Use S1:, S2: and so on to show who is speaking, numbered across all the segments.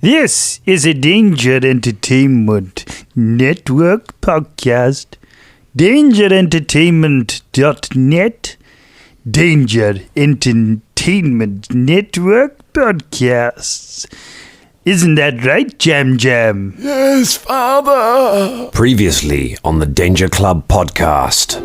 S1: This is a Danger Entertainment Network podcast. DangerEntertainment.net. Danger Entertainment Network podcasts. Isn't that right, Jam Jam?
S2: Yes, Father.
S3: Previously on the Danger Club podcast.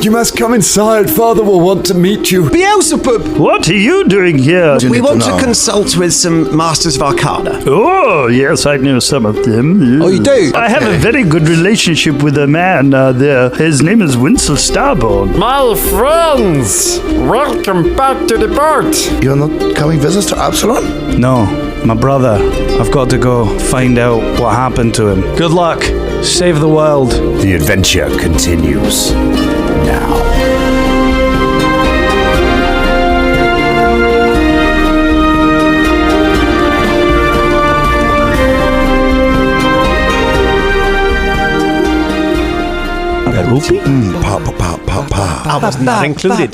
S2: You must come inside. Father will want to meet you.
S4: Beelzebub!
S1: What are you doing here?
S4: We want to consult with some Masters of Arcana.
S1: Oh, yes, I know some of them.
S4: Oh, you do?
S1: I have a very good relationship with a man there. His name is Winsel Starborn.
S5: My friends, welcome back to the boat.
S6: You're not coming visits to Absalom?
S7: No, my brother. I've got to go find out what happened to him. Good luck. Save the world.
S3: The adventure continues now.
S4: I was not included.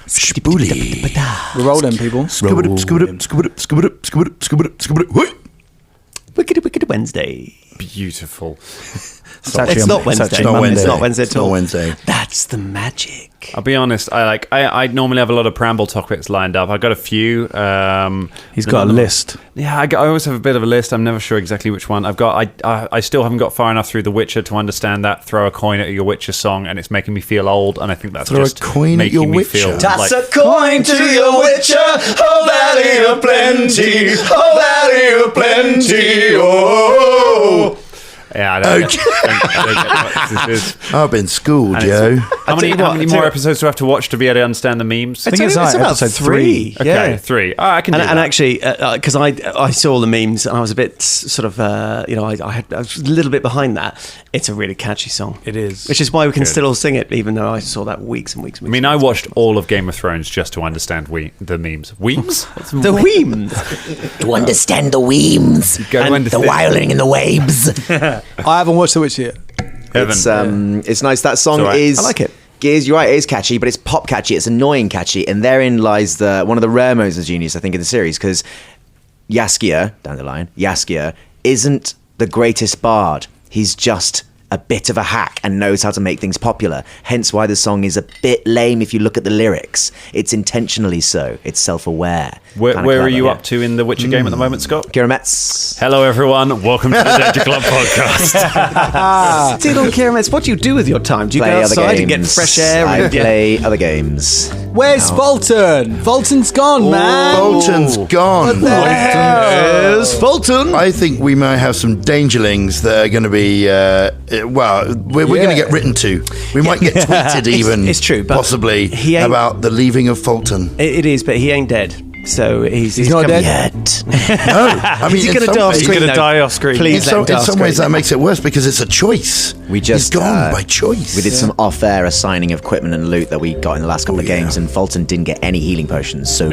S6: Spoolie.
S7: We're rolling, people.
S4: Wicked Wednesday.
S5: Beautiful.
S4: It's not Wednesday.
S6: It's not Wednesday.
S4: It's not Wednesday at all.
S6: It's not Wednesday.
S4: That's the magic.
S5: I'll be honest. I normally have a lot of preamble topics lined up. I've got a few.
S7: He's got a list.
S5: Yeah, I always have a bit of a list. I'm never sure exactly which one. I still haven't got far enough through The Witcher to understand that throw a coin at your Witcher song, and it's making me feel old. And I think that's
S6: Throw a
S5: just
S6: coin at
S5: making
S6: your
S5: me
S6: Witcher?
S5: feel
S4: Toss
S5: like,
S4: a coin to your Witcher, oh valley of plenty, oh valley of plenty, oh.
S5: yeah. I don't get what this is.
S6: I've been schooled,
S5: And
S6: Joe.
S5: How many more episodes do I have to watch to be able to understand the memes?
S7: I think it's like
S4: about
S7: episode
S4: 3.
S5: Okay,
S4: Yeah.
S5: 3. Oh, I can do that.
S4: And actually, because I saw all the memes and I was a bit sort of, I was a little bit behind that. It's a really catchy song.
S7: It is.
S4: Which is why we can
S5: Good.
S4: still all sing it, even though I saw that weeks and weeks and weeks.
S5: I mean, I watched all of Game of Thrones just to understand the memes. Weems?
S4: the weems.
S8: To understand the weems,
S5: Go
S8: and
S5: understand.
S8: the wilding and the waves.
S7: I haven't watched The Witcher yet.
S9: It's nice. That song
S5: It's all right.
S9: is.
S4: I like it.
S9: Gears, you're right. It is catchy, but it's pop catchy. It's annoying catchy, and therein lies one of the rare moments of genius, I think, in the series, because Jaskier, down the line, Jaskier isn't the greatest bard. He's just a bit of a hack and knows how to make things popular. Hence why the song is a bit lame if you look at the lyrics. It's intentionally so. It's self-aware.
S5: Where are you up to in the Witcher game at the moment, Scott?
S9: Kira Metz.
S5: Hello, everyone. Welcome to the Danger Club podcast.
S4: Tidal Kirametz, what do you do with your time? Do you
S9: Play
S4: go
S9: other
S4: outside and get
S9: games.
S4: fresh air?
S9: I
S4: and-
S9: play other games.
S7: Where's Fulton? Fulton's gone, man.
S6: Fulton's gone.
S4: Where's Fulton?
S6: I think we might have some dangerlings that are going to be, we're going to get written to. We might get tweeted even.
S4: It's true, but
S6: possibly,
S4: he ain't-
S6: about the leaving of Fulton.
S4: It is, but he ain't dead. So he's
S7: not
S4: coming-
S7: dead?
S8: Yet.
S6: No, I mean,
S4: He's
S6: in
S4: going to
S6: some
S4: die off
S6: ways-
S4: screen.
S7: gonna die off screen.
S4: Please
S6: In
S4: let him die
S6: some
S4: off
S6: ways,
S4: screen.
S6: that makes it worse because it's a choice.
S9: We just
S6: He's gone by choice.
S9: We did some off-air assigning of equipment and loot that we got in the last couple of games, and Fulton didn't get any healing potions. So
S4: I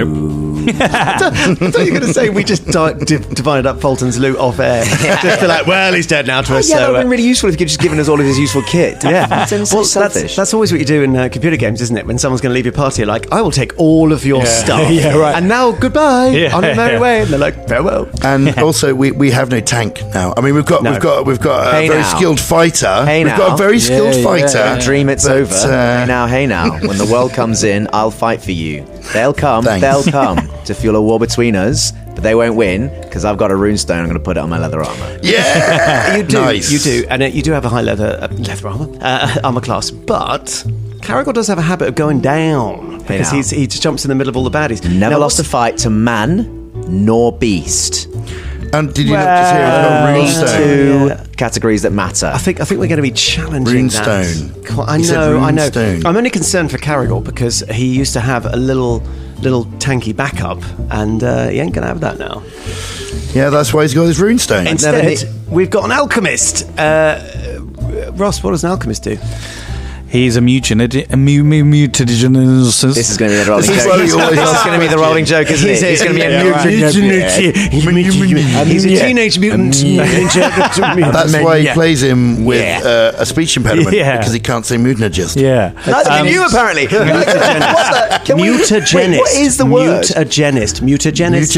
S4: thought you were going to say we just divided up Fulton's loot off air. Just be like, well, he's dead now to us.
S9: yeah, that
S4: So,
S9: would have been really useful if you could just given us all of his useful kit.
S4: yeah,
S9: Well, selfish.
S4: that's always what you do in computer games, isn't it? When someone's going to leave your party, you're like, I will take all of your stuff.
S7: Yeah, right.
S4: And now, goodbye.
S7: Yeah,
S4: On a merry
S7: yeah.
S4: way. And they're like, farewell.
S6: And also, we have no tank now. I mean, we've got a
S9: Hey
S6: very
S9: now.
S6: skilled fighter.
S9: Hey
S6: we've
S9: now.
S6: got a very skilled
S7: Yeah,
S6: fighter.
S7: yeah.
S9: Dream it's
S6: But,
S9: over. Hey now. When the world comes in, I'll fight for you. They'll come to fuel a war between us, but they won't win because I've got a runestone. I'm going to put it on my leather armor.
S6: Yeah,
S4: You do.
S6: Nice.
S4: You do. And you do have a high leather armor class. But Caragor does have a habit of going down because
S9: now.
S4: he just jumps in the middle of all the baddies.
S9: Never
S4: Now,
S9: lost a fight to man nor beast.
S6: And did you not just hear about Runestone?
S9: Two categories that matter.
S4: I think we're going to be challenging
S6: Runestone.
S4: that. I
S6: He said
S4: know.
S6: runestone.
S4: I'm only concerned for Caragor because he used to have a little tanky backup, and he ain't going to have that now.
S6: Yeah, that's why he's got his runestone.
S4: Instead, we've got an alchemist. Ross, what does an alchemist do?
S7: He's a mutagen.
S9: This is going to be the rolling joke. This is going to be the rolling joke, isn't it? He's going to be a mutant.
S10: He's a teenage mutant.
S6: That's why he plays him with a speech impediment because he can't say mutagen.
S7: Yeah.
S9: That's new, apparently.
S10: Mutagenist.
S9: What is the word?
S10: Mutagenist.
S6: Mutagenist.
S2: A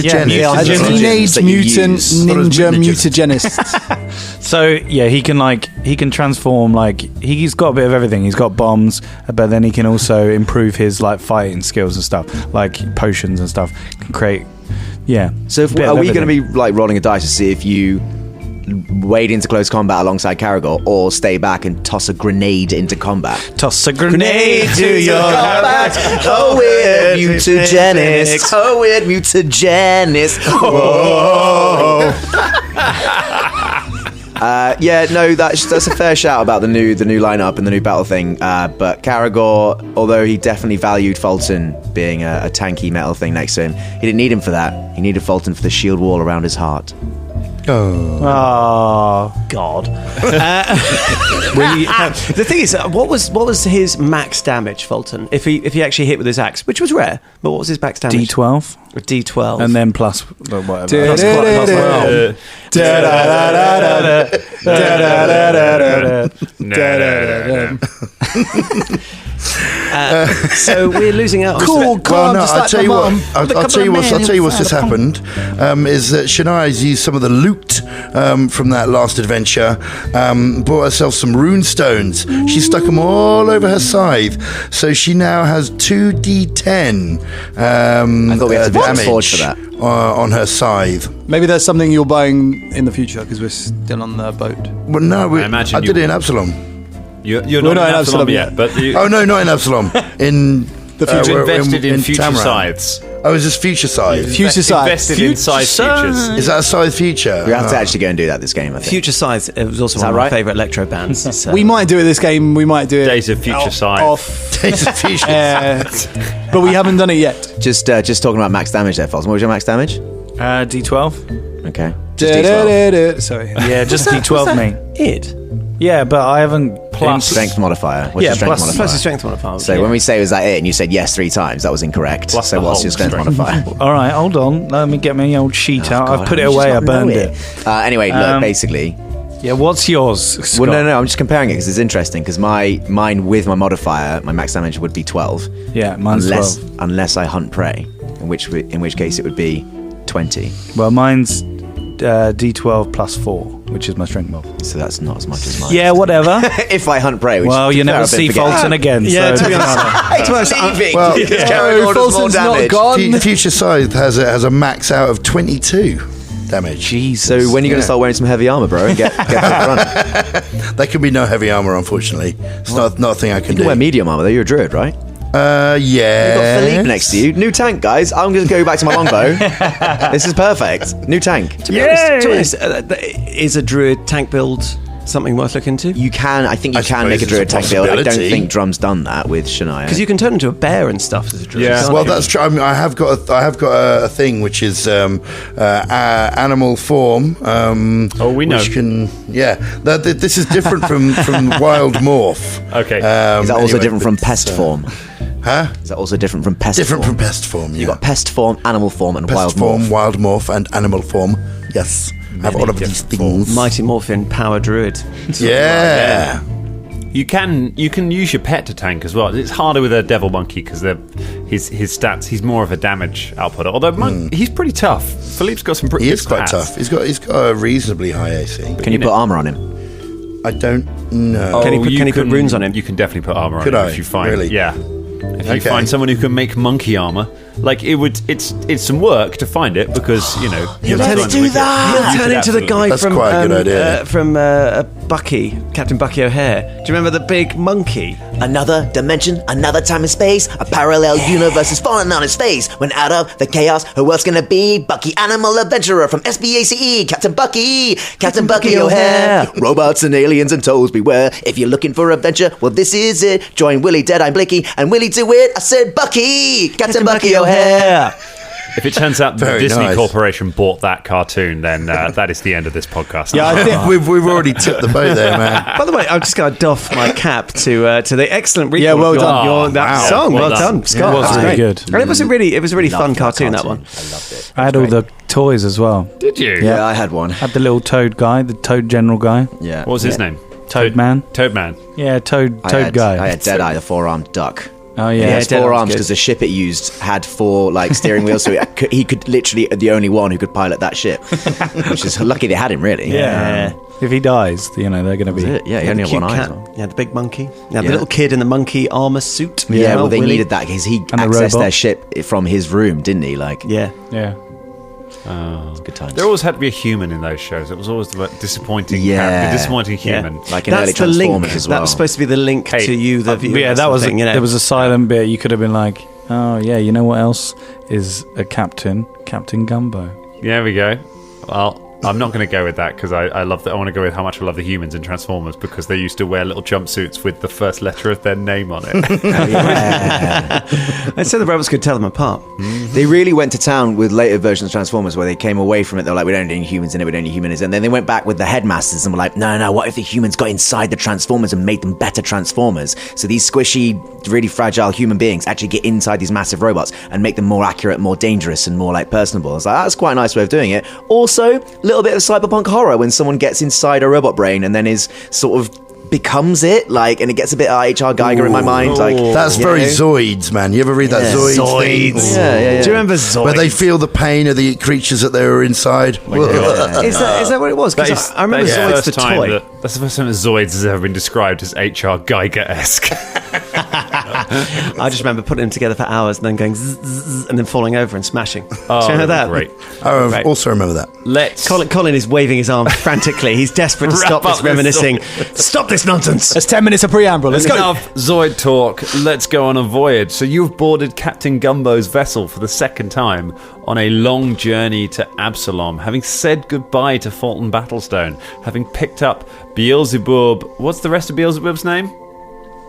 S2: teenage mutant ninja mutagenist.
S7: So yeah, he can transform. Like he's got a bit of everything. He's got bombs, but then he can also improve his like fighting skills and stuff, like potions and stuff. Can create. Yeah.
S9: So are we going to be like rolling a dice to see if you wade into close combat alongside Caragor, or stay back and toss a grenade into combat?
S7: Toss a grenade
S9: to your combat. Oh, weird mutagenist. Oh, weird mutagenist. Whoa. That's a fair shout about the new lineup and the new battle thing. But Caragor, although he definitely valued Fulton being a tanky metal thing next to him, he didn't need him for that. He needed Fulton for the shield wall around his heart.
S7: Oh
S10: God! The thing is, what was his max damage, Fulton? If he actually hit with his axe, which was rare, but what was his max damage?
S7: D12.
S10: D12,
S7: and then plus whatever.
S10: So we're losing out.
S2: Cool.
S6: Well, no, I'll tell you what. I'll tell you what's just happened. Is that Shania's used some of the loot from that last adventure, bought herself some rune stones. She stuck them all over her scythe, so she now has 2d10
S9: I thought we had to
S6: damage
S9: for that.
S6: On her scythe.
S2: Maybe there's something you're buying in the future because we're still on the boat.
S6: Well, no, I did it in Absalom.
S5: You're not in Absalom yet, but
S6: oh no, not in Absalom. In
S5: the future, you invested in future
S6: Tamran.
S5: scythes.
S6: Oh, is this future scythe?
S2: Future scythe.
S5: Invested in scythe futures.
S6: Is that a scythe future?
S9: We have to actually go and do that this game, I think.
S10: Future Scythe, it was also one of my favourite electro bands. So.
S2: We might do it this game. We might do it.
S5: Days of Future Scythe.
S6: Days of Future
S2: but we haven't done it yet.
S9: Just talking about max damage there, Fulton. What was your max damage?
S7: D12.
S9: Okay.
S2: Just D12. Sorry.
S7: Yeah, just D12, mate.
S10: It.
S7: Yeah, but I haven't
S9: plus strength modifier. What's your strength modifier?
S10: Plus the strength modifier.
S9: So when we say was that it, and you said yes 3 times, that was incorrect.
S5: Plus
S9: so what's your strength modifier?
S7: All right, hold on. Let me get my old sheet out.
S9: God,
S7: I've put it away. I burned it.
S9: Anyway, look, basically.
S7: Yeah, what's yours, Scott?
S9: Well, no, I'm just comparing it because it's interesting. Because mine with my modifier, my max damage would be 12.
S7: Yeah, mine's 12.
S9: Unless I hunt prey, in which case it would be 20.
S7: Well, mine's D12 plus 4, which is my strength mod.
S9: So that's not as much as mine.
S7: Yeah, whatever.
S9: If I hunt prey, which
S7: well, you never see Fulton again.
S10: Yeah,
S7: so
S10: to be honest,
S2: Fulton's not gone.
S6: Future Scythe has a max out of 22 damage.
S7: Jesus.
S9: So when are you going to start wearing some heavy armor, bro, and get to the front?
S6: There can be no heavy armor, unfortunately. It's not a thing I can do.
S9: You can wear medium armor, though. You're a druid, right?
S6: Yeah.
S9: You've got Philippe next to you. New tank, guys. I'm going to go back to my longbow. This is perfect. New tank.
S10: To be honest, is a druid tank build something worth looking into?
S9: You can. I think you can make a druid tank build. I don't think Drum's done that with Shania.
S10: Because you can turn into a bear and stuff as a druid.
S6: Yeah. Well, that's true. I mean, I have got a thing which is animal form.
S5: We know.
S6: Which can this is different from wild morph.
S5: Okay.
S9: Is that also different from pest form?
S6: Huh?
S9: Is that also different from pest form?
S6: Different from pest form, yeah.
S9: You've got pest form, animal form, and
S6: pest
S9: wild
S6: form,
S9: morph.
S6: wild morph, and animal form. Yes. I have all of these things.
S10: Mighty Morphin Power Druid.
S6: Yeah.
S5: You can use your pet to tank as well. It's harder with a devil monkey because his stats. He's more of a damage outputter. Although he's pretty tough. Philippe's got some pretty.
S6: He
S5: good
S6: is quite
S5: stats.
S6: tough. He's got a reasonably high AC.
S9: Can you put armor on him?
S6: I don't know.
S10: Can he put runes on him?
S5: You can definitely put armor on
S6: Could
S5: him
S6: I?
S5: if you find.
S6: Really?
S5: Yeah. If you find someone who can make monkey armor, like it's some work to find it because
S10: He'll turn into the guy
S6: That's
S10: from
S6: quite a good idea.
S10: Bucky, Captain Bucky O'Hare. Do you remember the big monkey?
S8: Another dimension, another time and space. A parallel universe is falling on his face. When out of the chaos, who else gonna be? Bucky, animal adventurer from SBACE. Captain Bucky O'Hare. Robots and aliens and toads beware. If you're looking for adventure, well this is it. Join Willie, Deadeye, Blicky, and Willie to it. I said Bucky, Captain Bucky O'Hare.
S5: If it turns out the
S6: Very
S5: Disney
S6: nice.
S5: Corporation bought that cartoon, then that is the end of this podcast.
S7: Yeah, I think
S6: We've already tipped the boat there, man.
S10: By the way, I'm just going to doff my cap to the excellent recall.
S7: Yeah, well
S10: of
S7: done.
S10: that
S5: Wow.
S10: song.
S5: Well
S10: Well
S5: done.
S10: done, Scott.
S7: It was
S10: That's
S7: really
S10: great.
S7: good.
S10: And it was a really fun cartoon, that one.
S9: I loved it.
S7: I had all the toys as well.
S5: Did you?
S9: Yeah, I had one.
S7: I had the little toad guy, the toad general guy,
S9: Yeah.
S5: What was his name?
S7: Toad man.
S5: Toadman.
S7: Yeah, toad guy.
S9: I had Deadeye, the four-armed duck.
S7: Oh
S9: He
S7: yeah,
S9: has
S10: Deadeye
S9: four
S10: was
S9: arms
S10: good.
S9: because the ship it used had four steering wheels, so he could literally the only one who could pilot that ship, which is lucky they had him really.
S7: yeah. If he dies, they're going to be.
S9: That's it. Yeah, he only had
S10: Cute
S9: one eye.
S10: cat.
S9: as well.
S10: Yeah, the big monkey. Yeah, the
S9: Yeah.
S10: little kid in the monkey armor suit.
S9: Yeah, well, they
S10: Willy.
S9: needed that because he
S7: the
S9: accessed
S7: robot.
S9: their ship from his room, didn't he? Like,
S10: Yeah.
S7: Yeah.
S9: good times.
S5: There always had to be a human in those shows. It was always the disappointing
S9: Yeah.
S5: character, disappointing human.
S9: Like in early
S10: That's the link.
S9: Transformers as well.
S10: That was supposed to be the link
S5: Hey,
S10: to you, the viewer.
S7: Yeah,
S10: or
S7: that was
S10: something, you know.
S7: there was a silent bit. You could have been like, oh yeah, you know what else is a Captain Gumbo.
S5: There we go. Well, I'm not going to go with that because I love that. I want to go with how much I love the humans in Transformers because they used to wear little jumpsuits with the first letter of their name on it.
S10: I'd say the robots could tell them apart.
S9: They really went to town with later versions of Transformers where they came away from it. They were like, we don't need any humans in it, we don't need humans. And then they went back with the headmasters and were like, no, what if the humans got inside the Transformers and made them better Transformers? So these squishy, really fragile human beings actually get inside these massive robots and make them more accurate, more dangerous, and more like personable. It's like, that's quite a nice way of doing it. Also, a little bit of cyberpunk horror when someone gets inside a robot brain and then is sort of becomes it, like, and it gets a bit H.R. Geiger in my mind. Like,
S6: That's
S9: you
S6: very
S9: know?
S6: Zoids, man. You ever read that Zoids thing?
S9: Yeah.
S10: Do you remember Zoids?
S6: Where they feel the pain of the creatures that they were inside.
S10: Is that what it was? Because I remember Zoids the toy.
S5: That's the first time that Zoids has ever been described as H.R. Geiger-esque.
S10: I just remember putting them together for hours and then going zzz, zzz, zzz, and then falling over and smashing.
S5: Oh,
S10: Do you remember that?
S5: great.
S6: I
S10: Right.
S6: also remember that.
S5: Let's
S10: Colin is waving his arms frantically. He's desperate to
S5: Wrap
S10: stop
S5: up
S10: this
S5: this
S10: reminiscing. Stop this nonsense.
S7: That's 10 minutes of preamble. Let's go.
S5: Enough Zoid talk. Let's go on a voyage. So you've boarded Captain Gumbo's vessel for the second time on a long journey to Absalom, having said goodbye to Fulton Battlestone, having picked up Beelzebub. What's the rest of Beelzebub's name?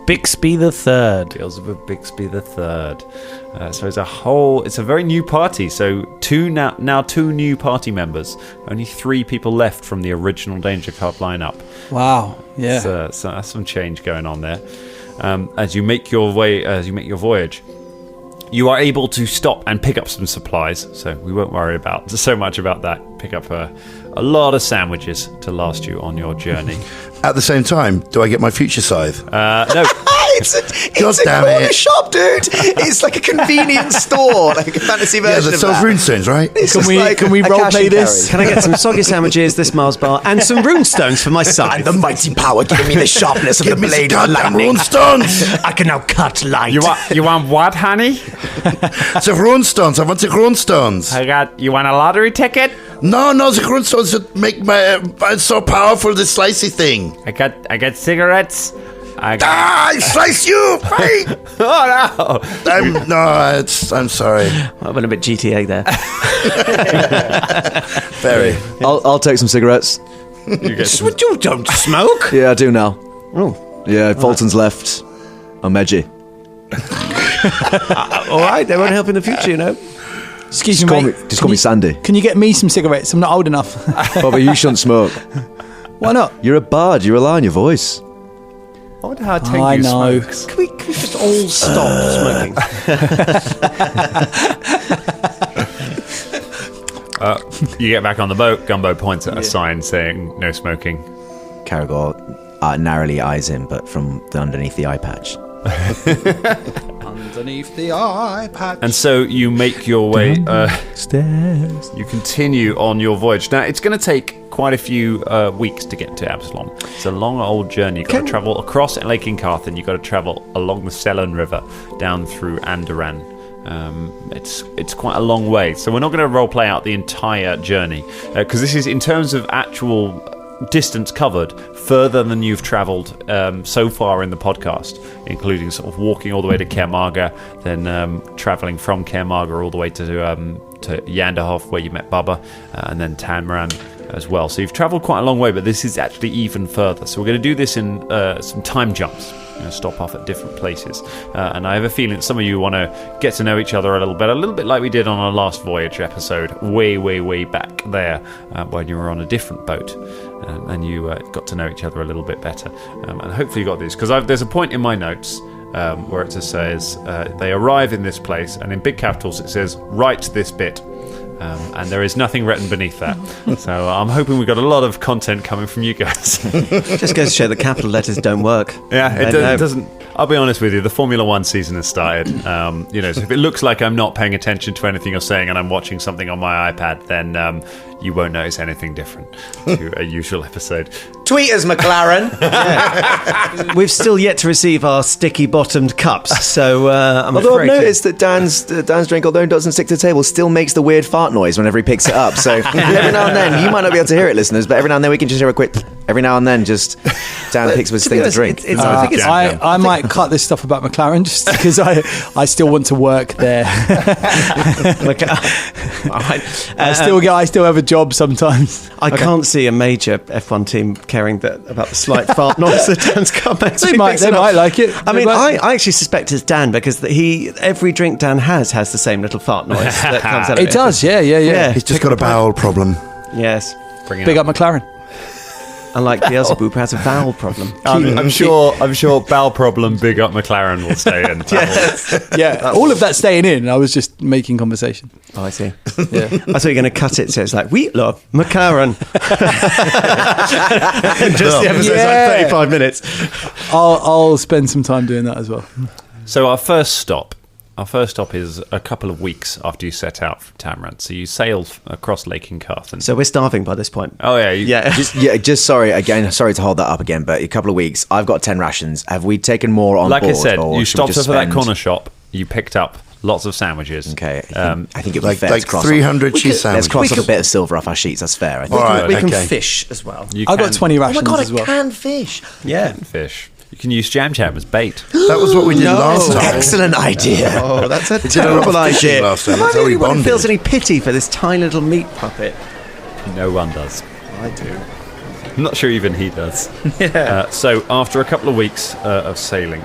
S7: Bixby the Third.
S5: Beelzebub Bixby the Third. So it's a very new party. So two new party members. Only 3 people left from the original Danger Club lineup.
S11: Wow. Yeah.
S5: So that's some change going on there. As you make your voyage, you are able to stop and pick up some supplies. So we won't worry about so much about that. Pick up a lot of sandwiches to last you on your journey.
S6: At the same time, do I get my future scythe?
S5: No.
S9: It's a
S6: God damn
S9: corner
S6: it.
S9: shop, dude. It's like a convenience store, like a fantasy
S6: Yeah,
S9: version
S6: that
S9: of
S6: sells
S9: that.
S6: runestones, right?
S9: It's
S11: Can
S9: just
S11: we-
S9: like
S11: can we
S9: a
S11: role
S9: cash
S11: play
S9: and
S11: this?
S9: carry.
S10: Can I get some soggy sandwiches, this Mars bar, and some rune stones for my side?
S9: The mighty power giving me the sharpness of the
S6: Give me some
S9: blade of
S6: goddamn
S9: lightning.
S6: runestones!
S10: I can now cut light.
S5: You want what, honey?
S6: The runestones. I want the runestones.
S5: You want a lottery ticket?
S6: No, the runestones that make my so powerful. The slicey thing.
S5: I got cigarettes.
S6: I slice you! Right.
S5: Oh no!
S6: I'm sorry.
S10: I went a bit GTA there.
S6: Very.
S9: I'll take some cigarettes.
S5: You get some-
S10: You don't smoke.
S9: Yeah, I do now.
S10: Oh,
S9: Yeah, Fulton's left. I'm edgy.
S10: all right. They won't help in the future, you know.
S11: Excuse
S9: Just
S11: me,
S9: call me,
S11: mate.
S9: just call me Sandy.
S11: Can you get me some cigarettes? I'm not old enough.
S9: Bobby, you shouldn't smoke.
S11: Why not?
S9: You're a bard. You rely on your voice.
S5: I wonder how Tengu
S11: I know.
S5: smokes.
S10: Can we just all stop smoking?
S5: You get back on the boat. Gumbo points at a sign saying "No smoking."
S9: Caragor narrowly eyes him, but from underneath the eye patch.
S11: Underneath the eye patch.
S5: And so you make your way.
S7: Stairs.
S5: You continue on your voyage. Now it's going to take quite a few weeks to get to Absalom. It's a long old journey. You've got to travel across Lake Incarthen. You've got to travel along the Selon River down through Andoran. It's quite a long way. So we're not going to role play out the entire journey because this is, in terms of actual distance covered, further than you've travelled so far in the podcast, including sort of walking all the way to Kermarga, then travelling from Kermarga all the way to Yanderhof where you met Bubba, and then Tanmaran as well. So you've travelled quite a long way, but this is actually even further. So we're going to do this in some time jumps. Stop off at different places, and I have a feeling that some of you want to get to know each other a little bit like we did on our last voyage episode, way back there, when you were on a different boat, and you got to know each other a little bit better, and hopefully you got this, because there's a point in my notes where it just says they arrive in this place, and in big capitals it says write this bit. And there is nothing written beneath that. So I'm hoping we've got a lot of content coming from you guys.
S10: Just goes to show that capital letters don't work.
S5: Yeah, it doesn't. I'll be honest with you, the Formula One season has started. So if it looks like I'm not paying attention to anything you're saying and I'm watching something on my iPad, then you won't notice anything different to a usual episode.
S9: Tweet us, McLaren.
S10: We've still yet to receive our sticky-bottomed cups, so I'm
S9: Although I've
S10: afraid
S9: noticed that Dan's drink, although it doesn't stick to the table, still makes the weird fart noise whenever he picks it up. So every now and then, you might not be able to hear it, listeners, but every now and then we can just hear a quick... Every now and then, just Dan picks up his thing to drink.
S11: I might cut this stuff about McLaren just because I still want to work there. I still have a job sometimes.
S10: I can't see a major F1 team caring about the slight fart noise that Dan's cup makes.
S11: They might like it.
S10: I mean, I actually suspect it's Dan because every drink Dan has the same little fart noise that comes out of it.
S11: It does, yeah.
S6: He's just got a bowel problem.
S10: Yes.
S11: Big up McLaren.
S10: Unlike Beelzebub, who has a vowel problem.
S5: I'm sure bowel problem, big up McLaren will stay in.
S10: Yes.
S11: Yeah, all of that staying in. I was just making conversation.
S10: Oh, I see. Yeah. I thought you were going to cut it so it's like, we love McLaren. Just the episode's like 35 minutes.
S11: I'll spend some time doing that as well.
S5: So our first stop is a couple of weeks after you set out from Tamrant. So you sailed across Lake Incarthen.
S10: So we're starving by this point.
S5: Oh, yeah.
S9: Sorry to hold that up again, but a couple of weeks. I've got 10 rations. Have we taken more on board?
S5: Like I said, you stopped off at that corner shop. You picked up lots of sandwiches.
S9: Okay. I think it would be fair
S6: like
S9: to cross
S6: 300 cheese
S9: Let's
S6: sandwiches.
S9: cross off a bit of silver off our sheets. That's fair. I think.
S6: All right,
S10: We can
S6: okay.
S10: fish as well.
S11: I got 20 rations as well.
S9: canned fish.
S10: Yeah.
S5: Fish. You can use jam as bait.
S6: That was what we did last time.
S9: Excellent idea.
S10: Oh, that's a
S6: We did a lot
S10: terrible
S6: of fishing
S10: idea.
S6: last time.
S10: Am I
S6: That's
S10: the
S6: how
S10: only
S6: we
S10: one who
S6: bonded.
S10: feels any pity for this tiny little meat puppet?
S5: No one does.
S10: I do.
S5: I'm not sure even he does. So after a couple of weeks of sailing,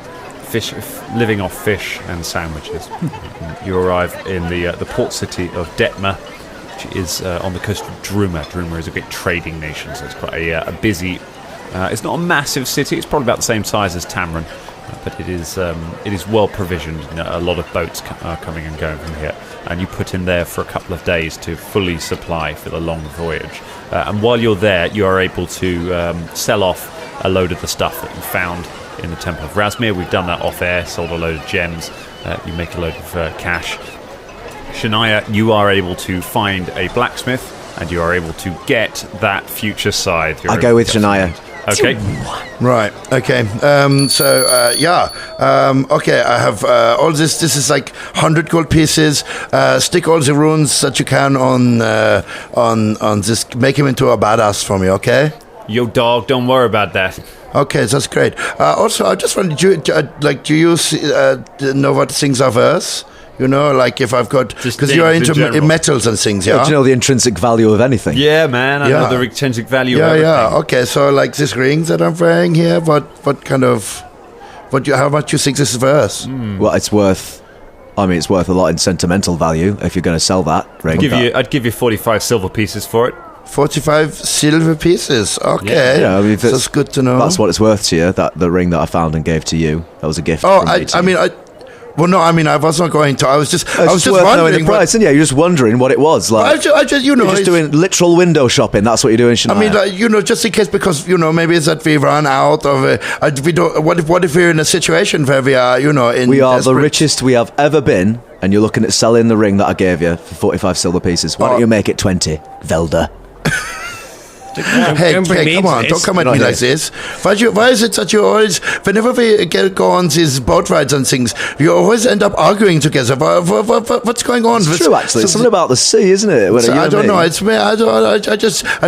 S5: living off fish and sandwiches, you arrive in the port city of Detmer, which is on the coast of Druma. Druma is a big trading nation, so it's quite a busy... it's not a massive city. It's probably about the same size as Tamrant, but it is well provisioned. A lot of boats are coming and going from here, and you put in there for a couple of days to fully supply for the long voyage. And while you're there, you are able to sell off a load of the stuff that you found in the Temple of Rasmir. We've done that off air. Sold a load of gems. You make a load of cash. Shania, you are able to find a blacksmith, and you are able to get that future scythe.
S9: I go with Shania.
S5: Okay.
S6: Right. Okay. Okay. I have all this. This is like 100 gold pieces. Stick all the runes that you can on this. Make him into a badass for me. Okay.
S5: Yo, dog. Don't worry about that.
S6: Okay, that's great. Also, I just wanted you do you know what things are worth? You know, like if I've got... Because you are into metals and things, yeah?
S9: Do you know the intrinsic value of anything?
S5: Yeah, man. I know the intrinsic value of everything.
S6: Yeah. Okay, so like this ring that I'm wearing here, what kind of... how much you think this is worth?
S9: Well, it's worth... it's worth a lot in sentimental value if you're going to sell that ring.
S5: I'd give you 45 silver pieces for it.
S6: 45 silver pieces. Okay.
S9: Yeah,
S6: that's good to know.
S9: That's what it's worth to you, the ring that I found and gave to you. That was a gift.
S6: Oh, I was not going to. I was just wondering
S9: the price, and you're just wondering what it was. Like,
S6: I just
S9: you're just doing literal window shopping. That's what you're doing, Shania.
S6: Just in case, because maybe it's that we run out of. We don't. What if we're in a situation where we are,
S9: we are the richest we have ever been, and you're looking at selling the ring that I gave you for 45 silver pieces. Why don't you make it 20, Velda?
S6: Hey, come on, don't come at me like this. Why is it that you always, whenever we go on these boat rides and things, you always end up arguing together? What's going on?
S9: It's true, actually. It's something about the sea, isn't it?
S6: I don't know. It's me. I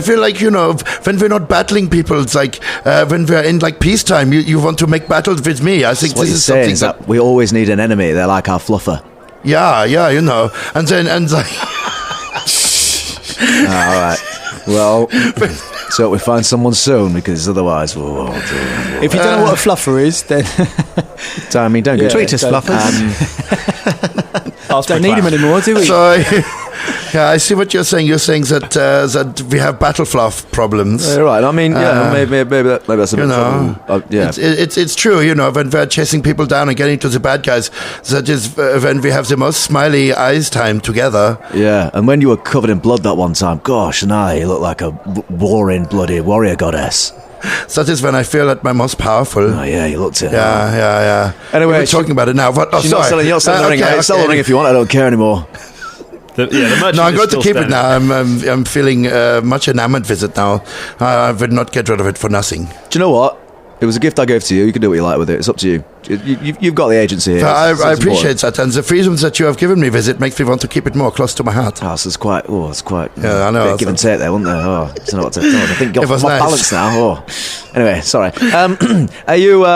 S6: feel like, when we're not battling people, it's like when we're in like peacetime, you want to make battles with me. I think this is something
S9: that we always need an enemy. They're like our fluffer.
S6: Yeah, and like...
S9: All right. Well, so we find someone soon, because otherwise,
S11: If you don't know what a fluffer is, then
S9: I mean, don't go
S11: tweet us, fluffers. Don't need him anymore, do we?
S6: So, yeah, I see what you're saying. You're saying that we have battle fluff problems.
S9: Right. I mean, maybe that's a bit problem. Yeah,
S6: it's true. When we're chasing people down and getting to the bad guys, that is when we have the most smiley eyes time together.
S9: Yeah, and when you were covered in blood that one time, gosh, you look like a warring bloody warrior goddess.
S6: That is when I feel at my most powerful.
S9: Oh yeah, you looked it.
S6: Yeah.
S9: Anyway,
S6: we're talking about it now. What? Oh,
S9: you're
S6: sorry.
S9: not selling the ring.
S6: Okay,
S9: Sell the ring if you want. I don't care anymore.
S5: The merchant
S6: No, I'm
S5: is
S6: going to
S5: still
S6: keep it
S5: standing.
S6: now. I'm feeling much enamored with it now. I would not get rid of it for nothing.
S9: Do you know what? It was a gift I gave to you. You can do what you like with it. It's up to you. You've got the agency here.
S6: I
S9: It's
S6: appreciate that, and the freedoms that you have given me with it makes me want to keep it more close to my heart.
S9: Oh, so it's quite.
S6: Yeah, I know.
S9: Bit of give and take there, wasn't there? Oh, I don't know what to think. I think you're
S6: It was
S9: off
S6: nice.
S9: balance now. Oh, anyway, sorry. Are you?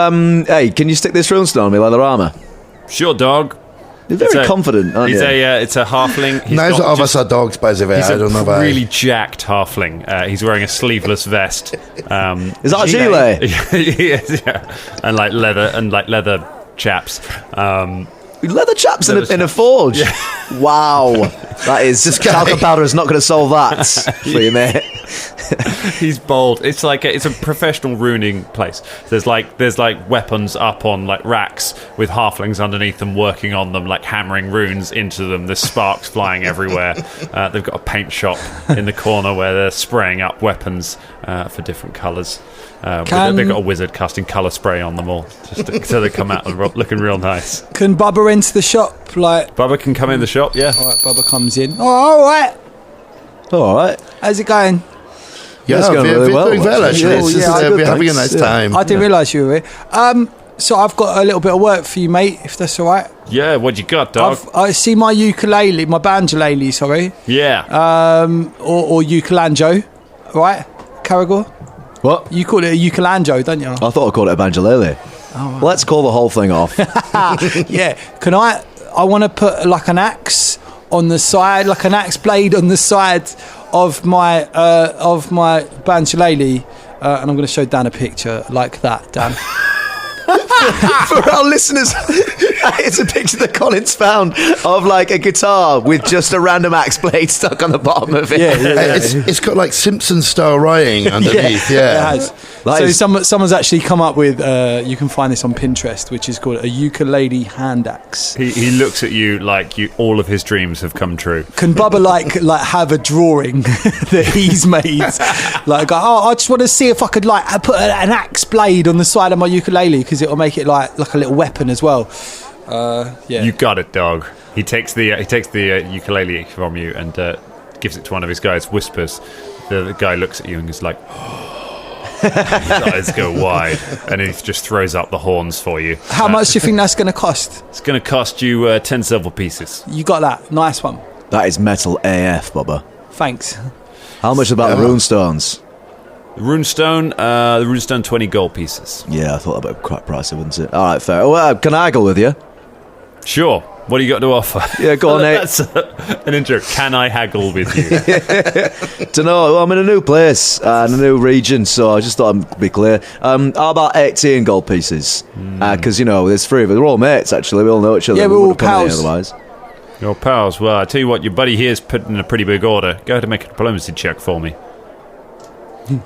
S9: Hey, can you stick this runestone on me, leather armor?
S5: Sure, dog.
S9: You're very confident, aren't you?
S5: It's a halfling.
S6: Neither of us are dogs, by the way.
S5: He's
S6: I don't know
S5: a
S6: why.
S5: really jacked halfling. He's wearing a sleeveless vest.
S9: Is that a gilet?
S5: Yes, yeah. And leather chaps.
S9: Leather chaps in a forge.
S5: Yeah.
S9: Wow, that is talcum powder is not going to solve that for you, mate.
S5: He's bold. It's like it's a professional ruining place. There's like weapons up on like racks with halflings underneath them working on them, like hammering runes into them. There's sparks flying everywhere. They've got a paint shop in the corner where they're spraying up weapons for different colours. They've got a wizard casting colour spray on them all, so they come out looking real nice.
S11: Can Bubba into the shop?
S5: Bubba can come in the shop, yeah.
S11: All right, Bubba comes in. Oh, all right.
S9: All right.
S11: How's it going?
S6: Yeah,
S9: It's going really well,
S6: doing well, actually.
S9: actually.
S6: We're having a nice time.
S11: I didn't realise you were here. So I've got a little bit of work for you, mate, if that's all right.
S5: Yeah, what you got, dog?
S11: I see my ukulele, my banjolele, sorry.
S5: Yeah.
S11: Or ukelanjo, right, Caragor?
S9: What?
S11: You call it a ukelanjo, don't you?
S9: I thought I called it a banjolele.
S11: Oh, right.
S9: Let's call the whole thing off.
S11: Yeah. Can I want to put like an axe on the side, like an axe blade on the side of my banjolele, and I'm going to show Dan a picture like that, Dan.
S9: For our listeners, it's a picture that Colin's found of like a guitar with just a random axe blade stuck on the bottom of it.
S6: It's got like Simpsons style writing underneath. Yeah.
S11: It has. Someone's actually come up with. You can find this on Pinterest, which is called a ukulele hand axe.
S5: He looks at you like all of his dreams have come true.
S11: Can Bubba like have a drawing that he's made? Like, I just want to see if I could like put an axe blade on the side of my ukulele because it'll make it like a little weapon as well. Yeah.
S5: You got it, dog. He takes the ukulele from you and gives it to one of his guys. Whispers. The guy looks at you and is like, his eyes go wide, and he just throws up the horns for you.
S11: How much do you think that's going to cost?
S5: It's going to cost you 10 silver pieces.
S11: You got that? Nice one.
S9: That is metal AF, Bubba.
S11: Thanks.
S9: How much about the runestones?
S5: The runestone 20 gold pieces.
S9: Yeah, I thought that would be quite pricey, wouldn't it? All right, fair. Well, can I haggle with you?
S5: Sure. What do you got to offer?
S9: Yeah, go on, Nate.
S5: That's an intro. Can I haggle with you?
S9: Don't know. I'm in a new place and a new region, so I just thought I'd be clear. How about 18 gold pieces? Because, there's three of us. We're all mates, actually. We all know each other.
S11: Yeah, we're all pals.
S9: Otherwise.
S5: Your pals. Well, I tell you what, your buddy here's put in a pretty big order. Go ahead and make a diplomacy check for me.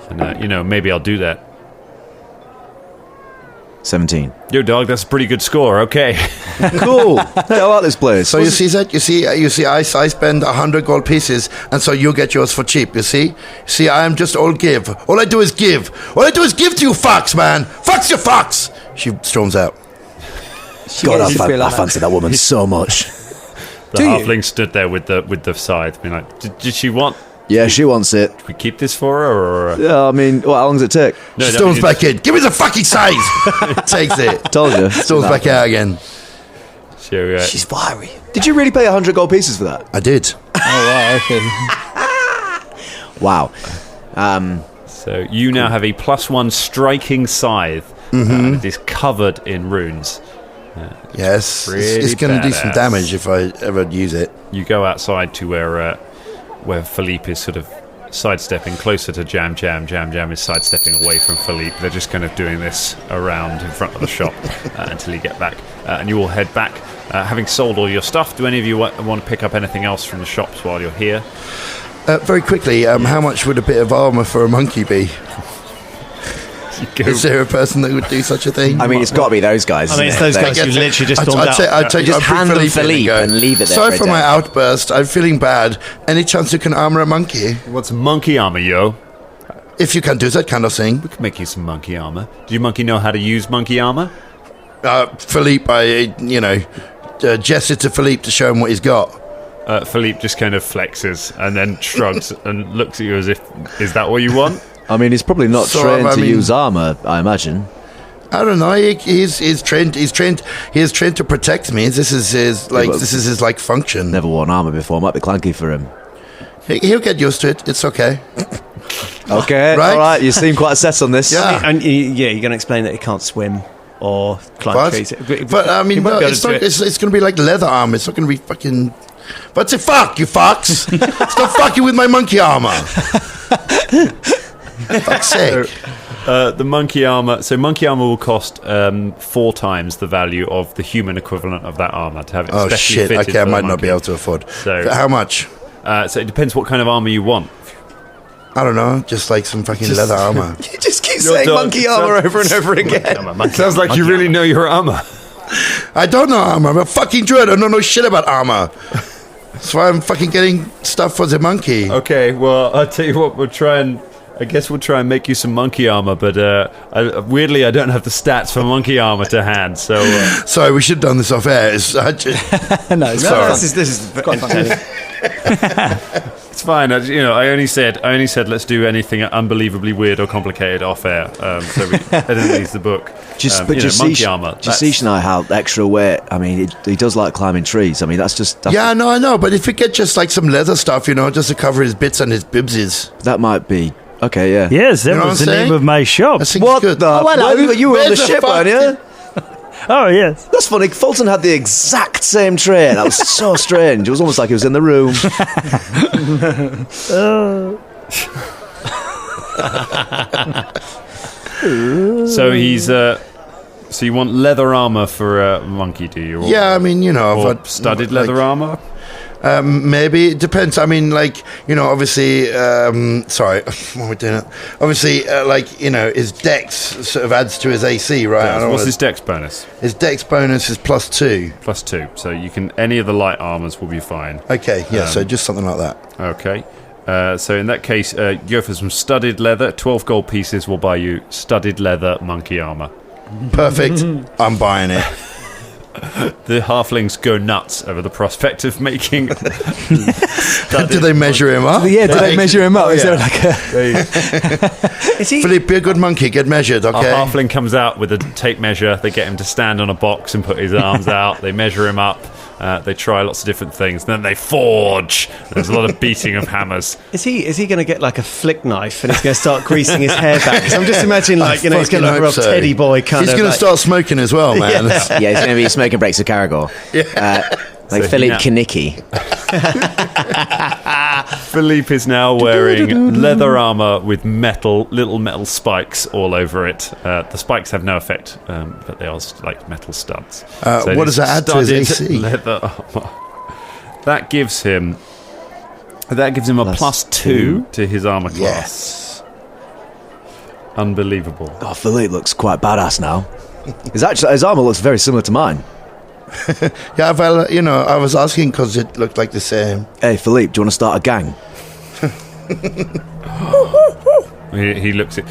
S5: And, maybe I'll do that.
S9: 17.
S5: Yo, dog, that's a pretty good score. Okay.
S9: Cool. Hey, I like this place.
S6: So you see that? You see, I spend 100 gold pieces, and so you get yours for cheap. You see? See, I am just all give. All I do is give. All I do is give to you, fucks, man. Fucks you, fucks. She storms out.
S9: God, I fancy that woman so much.
S5: The halfling stood there with the scythe, being like, "Did she want?"
S9: Yeah, she wants it.
S5: Should we keep this for her, or?
S9: Yeah, I mean, how long does it take?
S6: She storms back in. Give me the fucking scythe. Takes it.
S9: Told you.
S6: Storms back out again.
S5: So,
S11: She's fiery.
S9: Did you really pay 100 gold pieces for that?
S6: I did.
S11: Oh, wow, okay.
S9: Wow.
S5: So you now have a +1 striking scythe. It is covered in runes.
S6: Yes, it's going to do some damage if I ever use it.
S5: You go outside to where Philippe is sort of sidestepping closer to Jam. Jam is sidestepping away from Philippe. They're just kind of doing this around in front of the shop until you get back. And you all head back. Having sold all your stuff, do any of you want to pick up anything else from the shops while you're here?
S6: Very quickly, how much would a bit of armour for a monkey be? Is there a person that would do such a thing?
S9: I mean, it's got to be those guys.
S10: I mean, it's those guys who literally just stormed out.
S6: I'd
S9: just hand them Philippe and leave it there.
S6: Sorry for my outburst. I'm feeling bad. Any chance you can armour a monkey?
S5: What's monkey armour, yo?
S6: If you can do that kind of thing.
S5: We can make you some monkey armour. Do your monkey know how to use monkey armour?
S6: Philippe, I gesture to Philippe to show him what he's got.
S5: Philippe just kind of flexes and then shrugs and looks at you as if, is that what you want?
S9: I mean, he's probably not trained to use armor, I imagine.
S6: I don't know. He's trained. He is trained to protect me. This is his function.
S9: Never worn armor before. Might be clanky for him.
S6: He'll get used to it. It's okay.
S9: Okay,
S6: right?
S9: All right. You seem quite set on this.
S10: Yeah, and you're going to explain that he can't swim or climb trees.
S6: But I mean, no, it's going to be like leather armor. It's not going to be fucking. What's it? Fuck you, fucks! Stop fucking with my monkey armor. Fuck's sake.
S5: The monkey armor. So monkey armor will cost 4 times the value of the human equivalent of that armor to have it specially fitted.
S6: Okay, I might not be able to afford. So how much?
S5: So it depends what kind of armor you want.
S6: I don't know, just like some fucking leather armor.
S9: You just keep saying monkey armor over and over again.
S5: Sounds like you really know your armor.
S6: I don't know armor. I'm a fucking druid. I don't know shit about armor. That's why I'm fucking getting stuff for the monkey.
S5: Okay, well, I'll tell you what, we'll try and make you some monkey armor, but weirdly, I don't have the stats for monkey armor to hand, so...
S6: Sorry, we should have done this off air.
S10: No, this is entertaining.
S5: It's fine. I only said let's do anything unbelievably weird or complicated off air. So I didn't use the book.
S9: Monkey
S5: armor.
S9: Just see now how extra weight. I mean, he does like climbing trees. I mean, that's
S6: I know. But if we get just like some leather stuff, just to cover his bits and his bibsies,
S9: that might be okay. Yeah.
S1: Yes, that was the name of my shop.
S9: What the? Hello, you were on the ship, weren't you?
S1: Oh, yes.
S9: That's funny. Fulton had the exact same trait. That was so strange. It was almost like he was in the room.
S5: So he's... So you want leather armor for a monkey, do you?
S6: Yeah, I mean,
S5: Or studded leather armor?
S6: Maybe it depends. I mean, obviously. Sorry, what am I doing? Obviously, his dex sort of adds to his AC, right?
S5: What's his dex bonus?
S6: His dex bonus is +2.
S5: +2. So you can any of the light armors will be fine.
S6: Okay, yeah. So just something like that.
S5: Okay. So in that case, go for some studded leather. 12 gold pieces will buy you studded leather monkey armor.
S6: Perfect. I'm buying it.
S5: The halflings go nuts over the prospect of making.
S6: Do they measure him up?
S11: Yeah, do they measure him up? Is there like a?
S10: Is he?
S6: Philippe, be a good monkey. Get measured, okay?
S5: A halfling comes out with a tape measure. They get him to stand on a box and put his arms out. They measure him up. They try lots of different things. Then they forge. There's a lot of beating of hammers.
S10: Is he going to get like a flick knife and he's going to start greasing his hair back? So I'm just imagining he's going to look a real teddy boy kind of.
S6: He's going to start smoking as well, man.
S9: Yeah, he's going to be smoking breaks of Caragor.
S6: Yeah.
S9: Like Philippe Kinnicky.
S5: Philippe is now wearing leather armor with little metal spikes all over it. The spikes have no effect, but they are like metal studs.
S6: What does that add to his AC?
S5: Leather armor. That gives him a +2 to his armor class.
S6: Yes.
S5: Unbelievable.
S9: Oh, Philippe looks quite badass now. His armor looks very similar to mine.
S6: Yeah, well, I was asking because it looked like the same.
S9: Hey, Philippe, do you want to start a gang?
S5: He looks at.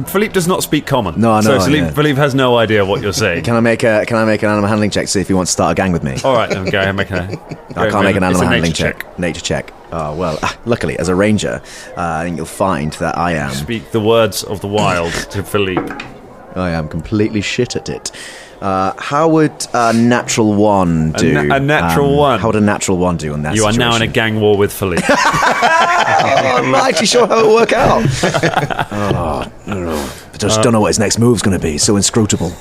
S5: Philippe does not speak common.
S9: No, I know.
S5: So Philippe has no idea what you're saying.
S9: Can I make an animal handling check to see if he wants to start a gang with me?
S5: All right, then go ahead.
S9: I can't make an animal handling check. Nature check. Oh well. Luckily, as a ranger, I think you'll find that I am.
S5: Speak the words of the wild to Philippe.
S9: I am completely shit at it. How would a natural 1 do?
S5: A natural 1?
S9: How would a natural 1 do on that
S5: You
S9: situation?
S5: are now in a gang war with Philippe.
S9: I'm not actually sure how it will work out. I just don't know what his next move's going to be. So inscrutable.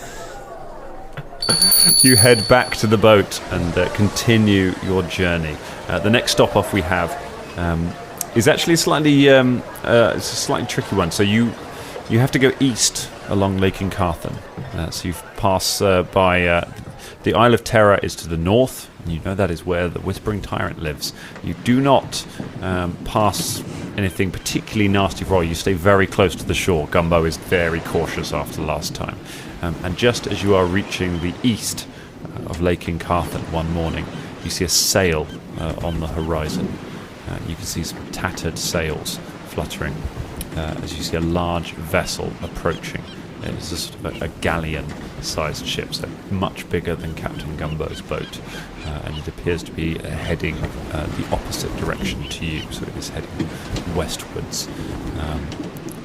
S5: You head back to the boat and continue your journey. The next stop off we have is actually slightly it's a slightly tricky one. So you have to go east along Lake Incarthen. So you pass by the Isle of Terror is to the north. And you know that is where the Whispering Tyrant lives. You do not pass anything particularly nasty for all. You stay very close to the shore. Gumbo is very cautious after last time. And just as you are reaching the east of Lake Incarthen one morning, you see a sail on the horizon. You can see some tattered sails fluttering as you see a large vessel approaching. It's a sort of a galleon-sized ship, so much bigger than Captain Gumbo's boat, and it appears to be heading the opposite direction to you, so it is heading westwards.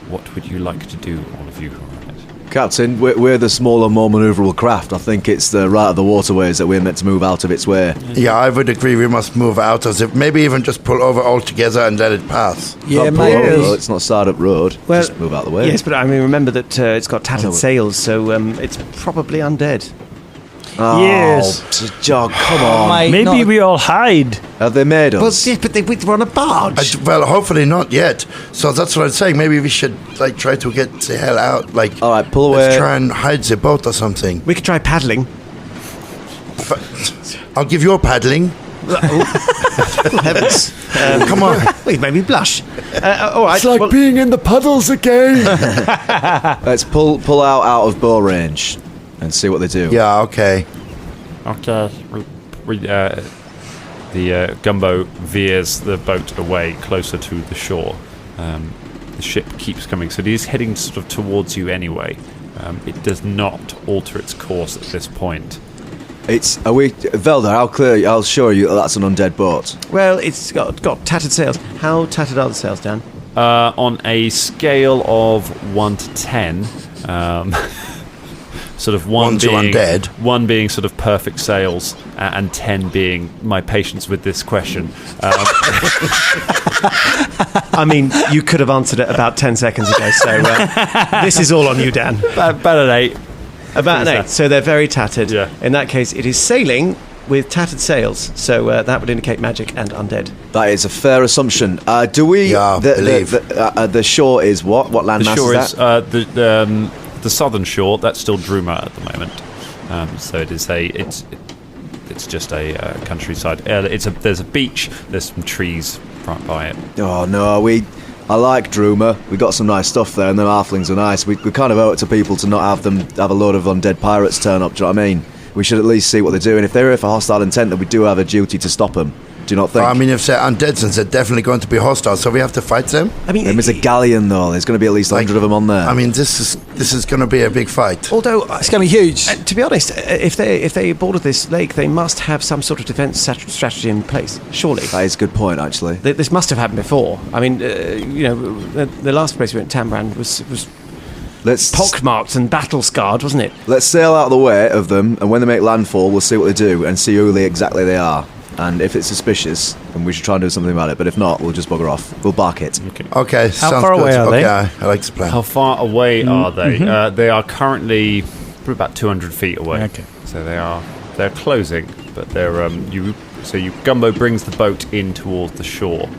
S5: What would you like to do, all of you who are on it?
S9: Captain, we're the smaller, more manoeuvrable craft. I think it's the right of the waterways that we're meant to move out of its way.
S6: Yeah, I would agree we must move out as if maybe even just pull over altogether and let it pass.
S11: Yeah,
S9: Not
S11: maybe.
S9: pull over, it's not side up road.
S10: Well,
S9: just move out of the way.
S10: Yes, but I mean, remember that it's got tattered sails, so it's probably undead.
S9: Oh,
S1: Yes.
S9: Jog, come on.
S11: Mate,
S1: Maybe
S11: not-
S1: we all hide.
S9: Have they made us?
S10: But we're on a barge.
S6: Well, hopefully not yet. So that's what I'm saying. Maybe we should try to get the hell out.
S9: All right, pull away.
S6: Let's try and hide the boat or something.
S10: We could try paddling.
S6: I'll give you a paddling.
S10: Heavens.
S6: Come on.
S10: Well, you made me blush. All right.
S2: It's like being in the puddles again.
S9: Let's pull out of bow range and see what they do.
S6: Yeah, okay.
S5: Okay. The Gumbo veers the boat away closer to the shore. The ship keeps coming, so it is heading sort of towards you anyway. It does not alter its course at this point.
S9: Velda, I'll show you that's an undead boat.
S10: Well, it's got tattered sails. How tattered are the sails, Dan?
S5: On a scale of 1 to 10, sort of one
S6: to
S5: being
S6: undead.
S5: 1 being sort of perfect sails, and 10 being my patience with this question.
S10: I mean, you could have answered it about 10 seconds ago, so this is all on you, Dan.
S5: About an 8.
S10: About an 8. So they're very tattered.
S5: Yeah.
S10: In that case, it is sailing with tattered sails, so that would indicate magic and undead.
S9: That is a fair assumption. Do we?
S6: Yeah, believe.
S9: The shore is what? What landmass
S5: The shore
S9: is
S5: is the southern shore. That's still Druma at the moment. So it is it's just a countryside. There's a beach. There's some trees right by it.
S9: Oh no, I like Druma. We got some nice stuff there, and the halflings are nice. We kind of owe it to people to not have a load of undead pirates turn up. Do you know what I mean? We should at least see what they're doing. If they're here for hostile intent, then we do have a duty to stop them. Do you not think?
S6: I mean, if they're undead, since they're definitely going to be hostile, so we have to fight them.
S10: I mean,
S9: There's a galleon though. There's going to be at least 100 of them on there.
S6: I mean, this is going to be a big fight.
S10: although
S11: It's going to be huge.
S10: to be honest, if they boarded this lake, they must have some sort of defense strategy in place. Surely.
S9: That is a good point, actually.
S10: This must have happened before. I mean, the last place we went, Tambrand, was
S9: Let's
S10: pockmarked and battle scarred, wasn't it?
S9: Let's sail out of the way of them, and when they make landfall, we'll see what they do and see who exactly they are. And if it's suspicious, then we should try and do something about it. But if not, we'll just bugger off. We'll bark it.
S6: Okay, sounds
S7: far
S6: good.
S7: away are
S6: okay,
S7: they?
S6: I like this plan.
S5: How far away are they? They are currently probably about 200 feet away.
S7: Okay.
S5: So they're closing, but they're Gumbo brings the boat in towards the shore.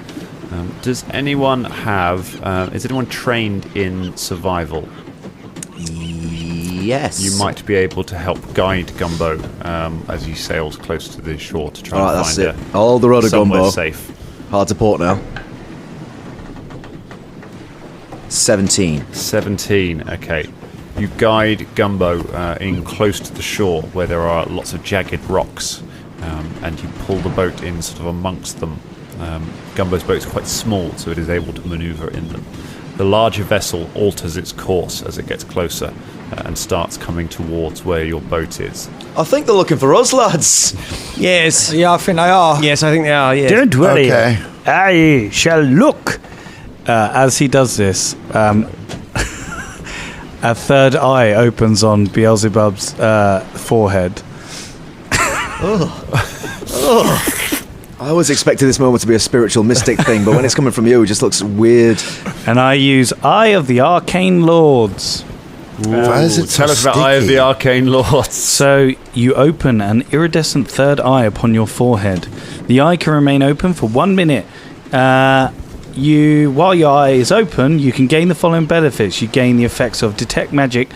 S5: Does anyone have? Is anyone trained in survival?
S9: Yes.
S5: You might be able to help guide Gumbo as he sails close to the shore to try
S9: Alright,
S5: and
S9: that's
S5: find
S9: it. I'll hold the rudder,
S5: somewhere
S9: Gumbo.
S5: safe.
S9: Hard to port now. 17.
S5: 17. Okay. You guide Gumbo in close to the shore where there are lots of jagged rocks, and you pull the boat in sort of amongst them. Gumbo's boat is quite small, so it is able to maneuver in them. The larger vessel alters its course as it gets closer and starts coming towards where your boat is.
S9: I think they're looking for us, lads.
S10: Yes.
S11: Yeah, I think they are.
S10: Yes, I think they are. Yes.
S1: Don't worry.
S6: Okay.
S1: I shall look.
S7: As he does this, a third eye opens on Beelzebub's forehead.
S9: I was expecting this moment to be a spiritual mystic thing, but when it's coming from you, it just looks weird.
S7: And I use Eye of the Arcane Lords.
S6: Why is it so
S5: Tell us about Eye of
S6: sticky?
S5: the Arcane Lords.
S7: So you open an iridescent third eye upon your forehead. The eye can remain open for 1 minute. while your eye is open, you can gain the following benefits. You gain the effects of Detect Magic,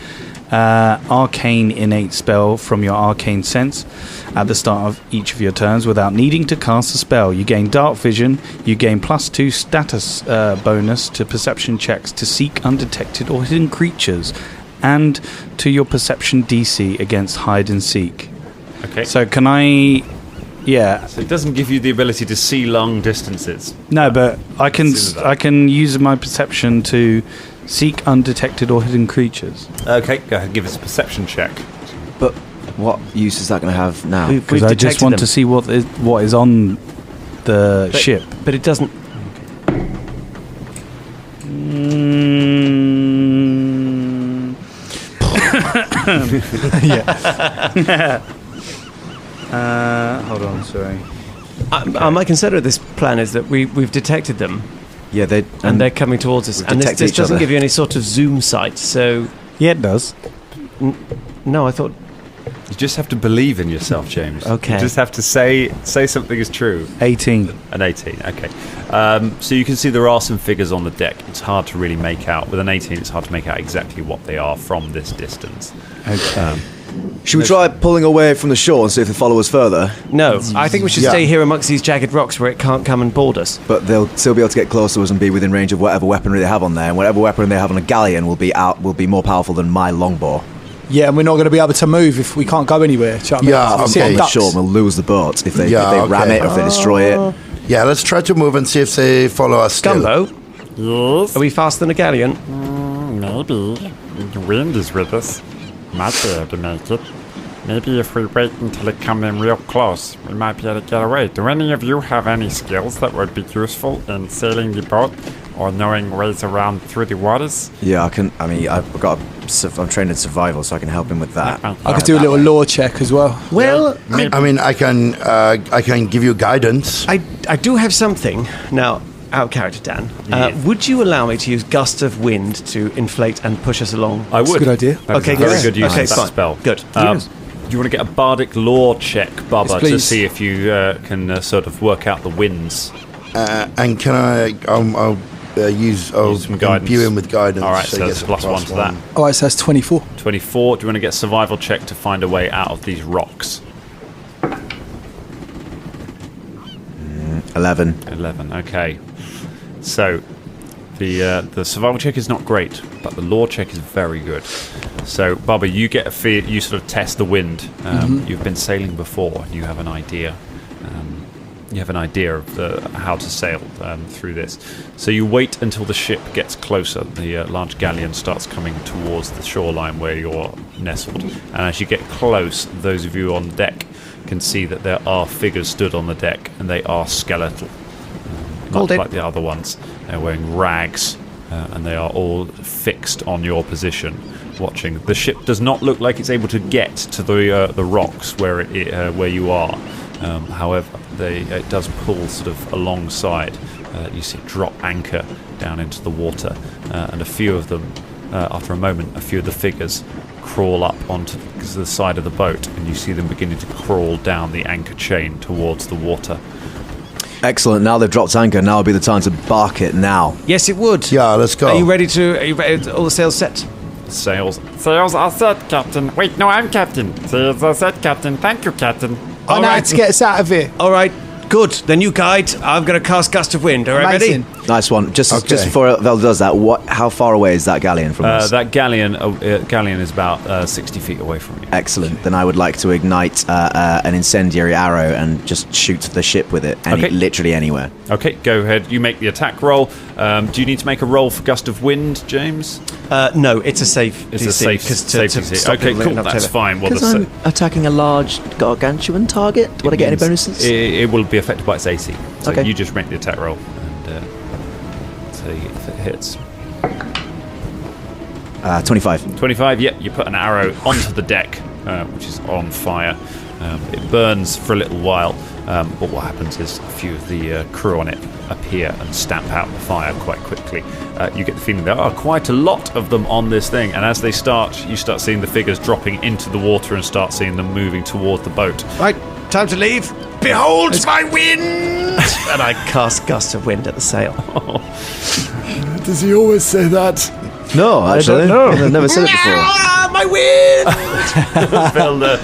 S7: Arcane Innate spell from your Arcane Sense at the start of each of your turns without needing to cast a spell. You gain Dark Vision. You gain +2 status bonus to perception checks to seek undetected or hidden creatures, and to your perception DC against hide and seek.
S5: Okay.
S7: So can I? Yeah.
S5: So it doesn't give you the ability to see long distances.
S7: No, but I can use my perception to seek undetected or hidden creatures.
S5: Okay, go ahead, give us a perception check.
S9: But what use is that going to have now?
S7: Because I just want to see what is on the ship.
S10: But it doesn't.
S7: Yeah. Hold on, sorry.
S10: My concern with this plan is that we've detected them.
S9: Yeah,
S10: they're coming towards us. And this doesn't give you any sort of zoom sight, so...
S7: Yeah, it does.
S10: No, I thought...
S5: You just have to believe in yourself, James.
S10: Okay.
S5: You just have to say something is true.
S7: 18.
S5: An 18, okay. So you can see there are some figures on the deck. It's hard to really make out. With an 18, it's hard to make out exactly what they are from this distance.
S7: Okay.
S9: Should we try pulling away from the shore and see if they follow us further?
S10: No, I think we should stay here amongst these jagged rocks where it can't come and board us.
S9: But they'll still be able to get close to us and be within range of whatever weaponry they have on there. And whatever weaponry they have on a galleon will be more powerful than my longbow.
S11: Yeah, and we're not going to be able to move if we can't go anywhere. Do you know what I mean?
S6: okay.
S9: On the shore, we'll lose the boat if they ram it or if they destroy it.
S6: Yeah, let's try to move and see if they follow us still.
S10: Gumbo?
S4: Yes?
S10: Are we faster than a galleon?
S4: Maybe. The wind is with us. Might be able to make it. Maybe if we wait until it comes in real close, we might be able to get away. Do any of you have any skills that would be useful in sailing the boat or knowing ways around through the waters?
S9: Yeah, I can. I mean, I'm trained in survival, so I can help him with that.
S11: I could do a little lore check as well.
S10: Well,
S6: I mean, I can give you guidance.
S10: I do have something. Now, out of character, Dan. Would you allow me to use Gust of Wind to inflate and push us along?
S5: I would.
S11: That's a good idea.
S10: Okay,
S5: Very good use
S10: okay,
S5: of that
S10: fine.
S5: spell.
S10: Good.
S5: Do you want to get a bardic lore check, Bubba,
S11: Yes,
S5: to
S11: please.
S5: see if you can sort of work out the winds?
S6: And can I'll use
S5: some guidance.
S6: imbue him with guidance.
S5: All right, so
S6: he
S5: that's
S6: gets a
S5: +1 to that.
S11: All right, so that's 24.
S5: 24. Do you want to get a survival check to find a way out of these rocks?
S9: 11.
S5: 11. Okay. So the survival check is not great, but the lore check is very good. So, Bubba, you get a fear. You sort of test the wind. You've been sailing before, and you have an idea. You have an idea of how to sail through this. So you wait until the ship gets closer. The large galleon starts coming towards the shoreline where you're nestled. And as you get close, those of you on deck can see that there are figures stood on the deck, and they are skeletal. Not like the other ones. They're wearing rags, and they are all fixed on your position, watching. The ship does not look like it's able to get to the rocks where you are. However, it does pull sort of alongside. You see it drop anchor down into the water, and a few of them, after a moment, a few of the figures crawl up onto the side of the boat, and you see them beginning to crawl down the anchor chain towards the water.
S9: Excellent. Now they've dropped anchor. Now would be the time to bark it now.
S10: Yes, it would.
S6: Yeah, let's go.
S10: Are you ready? All the sails set?
S5: Sails.
S4: Sails are set, Captain. Wait, no, I'm Captain. Sails are set, Captain. Thank you, Captain.
S11: I know how to get us out of here.
S10: All right. Good. Then you guide. I'm going to cast Gust of Wind. All right,
S11: Amazing.
S10: ready?
S9: Nice one. Just before Vel does that, how far away is that galleon from us?
S5: That galleon is about 60 feet away from you.
S9: Excellent. Then I would like to ignite an incendiary arrow and just shoot the ship with it, literally anywhere.
S5: Okay, go ahead. You make the attack roll. Do you need to make a roll for Gust of Wind, James?
S10: No, it's a safe.
S5: It's
S10: DC,
S5: a safe DC. Okay, cool. That's fine. Well,
S8: Because I'm attacking a large gargantuan target. Would I get any bonuses?
S5: It will be affected by its AC. So
S8: Okay.
S5: you just make the attack roll and see if it hits.
S9: 25.
S5: 25, yep. You put an arrow onto the deck, which is on fire. It burns for a little while, but what happens is a few of the crew on it appear and stamp out the fire quite quickly. You get the feeling there are quite a lot of them on this thing, and as they start, you start seeing the figures dropping into the water and start seeing them moving toward the boat.
S10: Right. Time to leave. Behold my wind! And I cast Gust of Wind at the sail.
S2: Does he always say that?
S9: No, actually. I've never said it before.
S10: My wind!
S5: Velda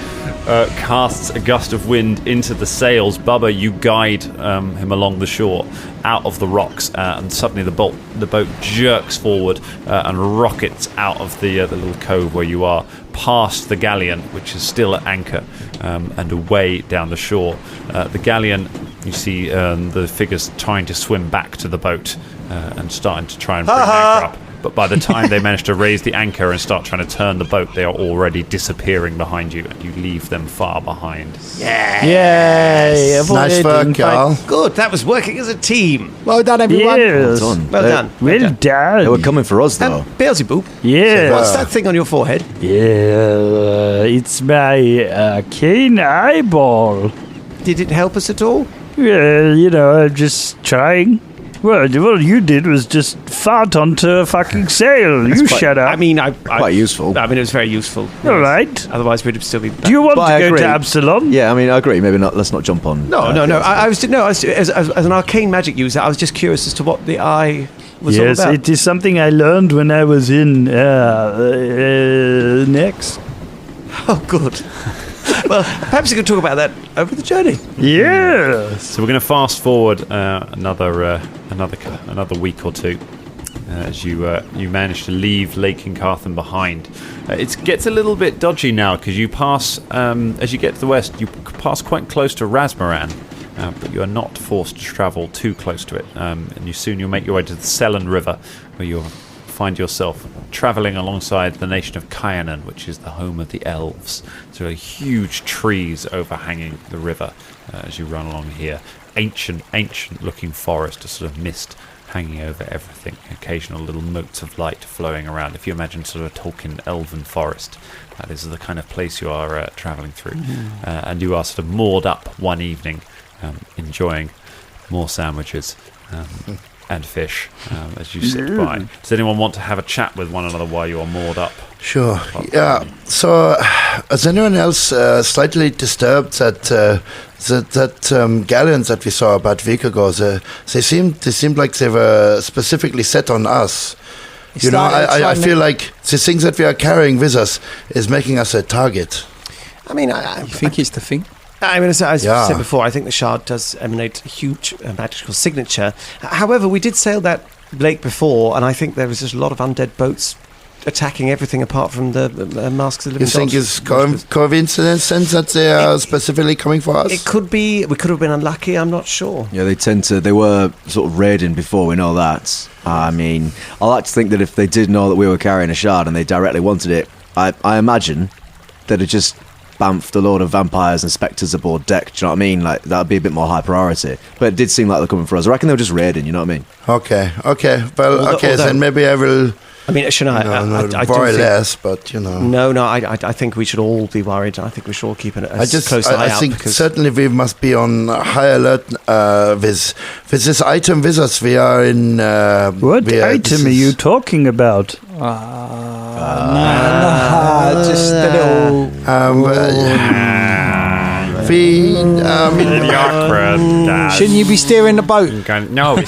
S5: casts a gust of wind into the sails. Bubba, you guide him along the shore, out of the rocks, and suddenly the boat jerks forward and rockets out of the little cove where you are, past the galleon, which is still at anchor, and away down the shore. The galleon, you see the figures trying to swim back to the boat and starting to try and bring anchor up. But by the time they manage to raise the anchor and start trying to turn the boat, they are already disappearing behind you, and you leave them far behind.
S11: Yay!
S6: Nice work, Carl.
S10: Good, that was working as a team.
S11: Well done, everyone.
S1: Yes.
S9: Well done.
S10: Well done.
S1: Well done.
S9: They were coming for us, though.
S10: Beelzebub,
S1: Yeah.
S10: what's that thing on your forehead?
S1: Yeah. It's my cane eyeball.
S10: Did it help us at all?
S1: I'm just trying. Well, all you did was just fart onto a fucking sail. You shut up.
S10: I mean,
S9: Quite useful.
S10: I mean, it was very useful.
S1: All right.
S10: Otherwise, we'd still be.
S1: Do you want
S9: But I
S1: to go
S9: agree.
S1: to Absalom?
S9: Yeah, I mean, I agree. Maybe not. Let's not jump on.
S10: No. I was as an arcane magic user, I was just curious as to what the eye was all
S1: Yes,
S10: about.
S1: it is something I learned when I was in Next.
S10: Oh, good. Well, perhaps you could talk about that over the journey.
S1: Yes.
S5: So we're going to fast forward another week or two as you manage to leave Lake Incarthen behind. It gets a little bit dodgy now because you pass as you get to the west. You pass quite close to Rasmaran, but you are not forced to travel too close to it. And you'll make your way to the Selen River, where you'll find yourself travelling alongside the nation of Kyanan, which is the home of the elves. So huge trees overhanging the river as you run along here. Ancient looking forest, a sort of mist hanging over everything. Occasional little motes of light flowing around. If you imagine sort of a Tolkien elven forest, that is the kind of place you are travelling through. And you are sort of moored up one evening, enjoying more sandwiches and fish as you sit by. Does anyone want to have a chat with one another while you are moored up?
S6: Sure. Yeah. So, is anyone else slightly disturbed that galleons that we saw about a week ago? They seemed like they were specifically set on us. I feel like the things that we are carrying with us is making us a target.
S10: I mean,
S11: You think it's the thing?
S10: I mean, as I said before, I think the shard does emanate a huge magical signature. However, we did sail that lake before, and I think there was just a lot of undead boats attacking everything apart from the masks of the living
S6: You think
S10: gods.
S6: it's coincidence then that they are specifically coming for us?
S10: It could be. We could have been unlucky. I'm not sure.
S9: Yeah, they were sort of raiding before, we know that. I mean, I like to think that if they did know that we were carrying a shard and they directly wanted it, I imagine they'd have just bamfed a load of vampires and spectres aboard deck. Do you know what I mean? Like, that would be a bit more high priority. But it did seem like they're coming for us. I reckon they were just raiding, you know what I mean?
S6: Okay. Well, then maybe I will...
S10: I mean, Shania, I do
S6: worry
S10: think,
S6: less, but you know.
S10: No, I think we should all be worried. I think we should all keep a close eye
S6: I
S10: out.
S6: think certainly we must be on high alert with this item with us. We are in.
S1: What item are you talking about?
S11: Just a little. Shouldn't you be steering the boat?
S4: No, we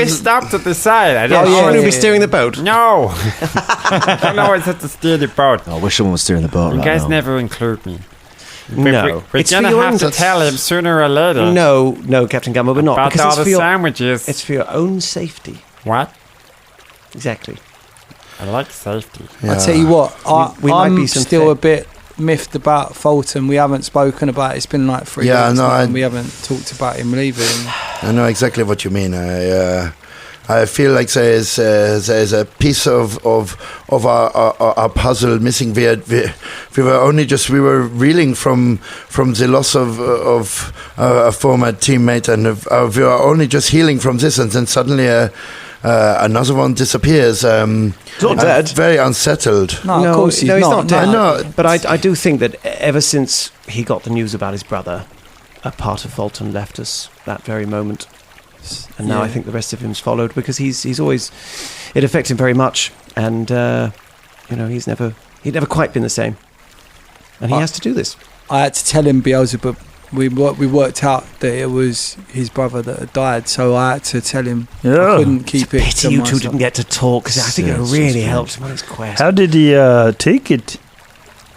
S4: stopped at the side. I
S10: Oh, yeah, be steering the boat.
S4: No. I don't always have to steer the boat.
S9: I wish someone was steering the boat
S4: You
S9: right
S4: guys
S9: now.
S4: never include me.
S10: No.
S4: We're
S10: It's for
S4: gonna
S10: your
S4: have
S10: own-
S4: to tell him sooner or later.
S10: No, Captain Gumbo, we're not.
S4: About
S10: Because
S4: all
S10: it's
S4: the
S10: for your,
S4: sandwiches.
S10: it's for your own safety.
S4: What?
S10: Exactly.
S4: I like safety.
S11: I tell you what,
S10: We might
S11: I'm
S10: be some
S11: still
S10: fair-
S11: a bit miffed about Fulton. We haven't spoken about it. It's been like 3
S6: Yeah,
S11: weeks
S6: no,
S11: now,
S6: I-
S11: and we haven't talked about him leaving.
S6: I know exactly what you mean. I feel like there is a piece of our puzzle missing. We were reeling from the loss of a former teammate, and we were only just healing from this, and then suddenly another one disappears.
S9: not dead.
S6: Very unsettled.
S11: No, of course he's not.
S10: dead.
S6: I know.
S10: But I do think that ever since he got the news about his brother, a part of Fulton left us that very moment. And now I think the rest of him's followed because he's always, it affects him very much, and he'd never quite been the same, and he has to do this.
S11: I had to tell him Beelzebub we worked out that it was his brother that had died, so I had to tell him. I
S1: Yeah.
S11: couldn't keep it.
S10: Pity
S11: to
S10: you two
S11: myself.
S10: didn't get to talk, because I think it really helped him on his quest.
S1: How did he take it?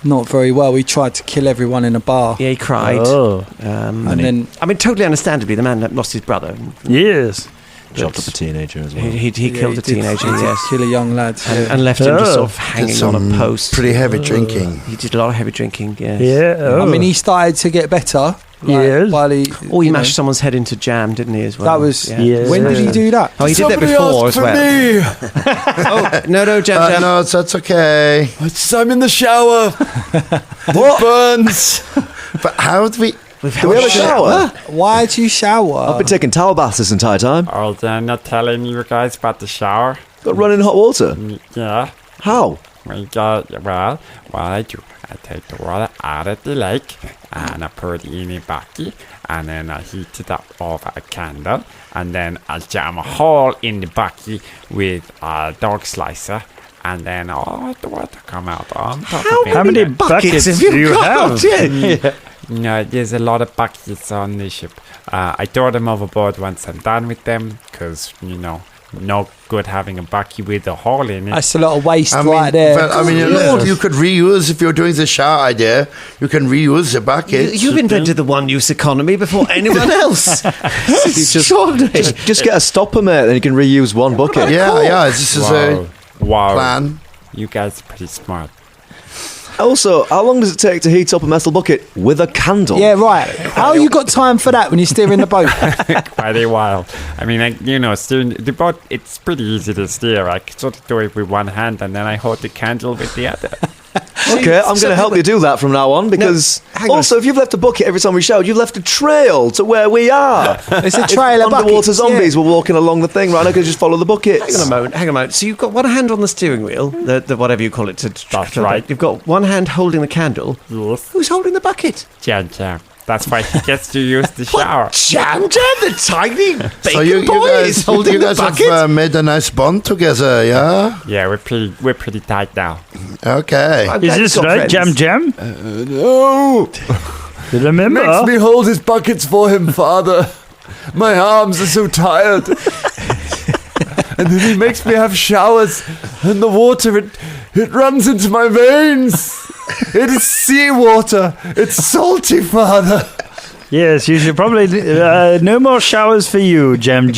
S11: Not very well. We tried to kill everyone in a bar.
S10: Yeah, he cried.
S1: Oh,
S11: And then
S10: I mean, totally understandably, the man that lost his brother.
S1: yes.
S9: Chopped up a teenager as well.
S10: He killed a
S11: he did-
S10: teenager,
S11: he did
S10: yes.
S11: kill a young lad.
S10: And left him just
S1: Oh.
S10: sort of hanging on a post.
S6: Pretty heavy drinking.
S10: He did a lot of heavy drinking, yes.
S1: Yeah. Oh.
S11: I mean, he started to get better.
S1: Yes.
S11: While he,
S10: Or he
S11: you know,
S10: mashed someone's head into jam, didn't he, as well?
S11: That was.
S10: Yeah.
S1: Yes.
S11: When did he do that?
S10: Oh, he did that
S2: Somebody
S10: before
S2: asked
S10: as
S2: for
S10: well.
S2: me.
S10: No, jam.
S6: No, that's okay.
S2: I'm in the shower. It burns.
S6: But how do we...
S9: Do we have a shower?
S11: Why do you shower?
S9: I've been taking towel baths this entire time.
S4: Oh, they're not telling you guys about the shower?
S9: Got running hot water.
S4: Yeah.
S9: How?
S4: Well, what I do, I take the water out of the lake and I put it in a bucket and then I heat it up over a candle and then I jam a hole in the bucket with a dog slicer and then all the water come out on top of it.
S1: How many buckets
S10: have
S1: do
S10: you
S1: you
S10: got?
S1: have?
S4: No, there's a lot of buckets on the ship. I throw them overboard once I'm done with them because, no good having a bucket with a hole in it.
S11: That's a lot of waste
S6: I mean,
S11: right there.
S6: but, I mean, you could reuse, if you're doing the shower idea, you can reuse the buckets.
S10: You've invented the one-use economy before anyone else.
S9: Just get a stopper, mate, then you can reuse one bucket.
S6: Yeah, this is a
S4: Wow.
S6: plan.
S4: You guys are pretty smart.
S9: Also, how long does it take to heat up a metal bucket with a candle?
S11: Yeah, right. How you got time for that when you're steering the boat?
S4: Quite a while. I mean, steering the boat, it's pretty easy to steer. I can sort of do it with one hand and then I hold the candle with the other.
S9: Okay, I'm going to help you do that from now on because
S10: hang on.
S9: also, if you've left a bucket every time we shower, you've left a trail to where we are.
S11: It's a trail of
S9: Underwater
S11: buckets.
S9: zombies were walking along the thing, right? I could just follow the buckets.
S10: Hang on a moment. So you've got one hand on the steering wheel, the whatever you call it.
S4: That's right.
S10: You've got one hand holding the candle.
S4: Yes.
S10: Who's holding the bucket?
S4: Jam. That's why he gets to use the shower.
S10: Jam, the tiny bacon
S6: So you
S10: boy is holding
S6: you
S10: the
S6: guys
S10: bucket.
S6: have made a nice bond together, yeah?
S4: Yeah, we're pretty tight now.
S6: Okay.
S10: I'm
S1: Is
S10: glad
S1: this
S10: you've got
S1: right,
S10: friends.
S1: Jam?
S2: No.
S1: Remember?
S2: Makes me hold his buckets for him, Father. My arms are so tired. And then he makes me have showers, and the water, it runs into my veins. It is seawater. It's salty, Father.
S1: Yes, you should probably... no more showers for you, Jam.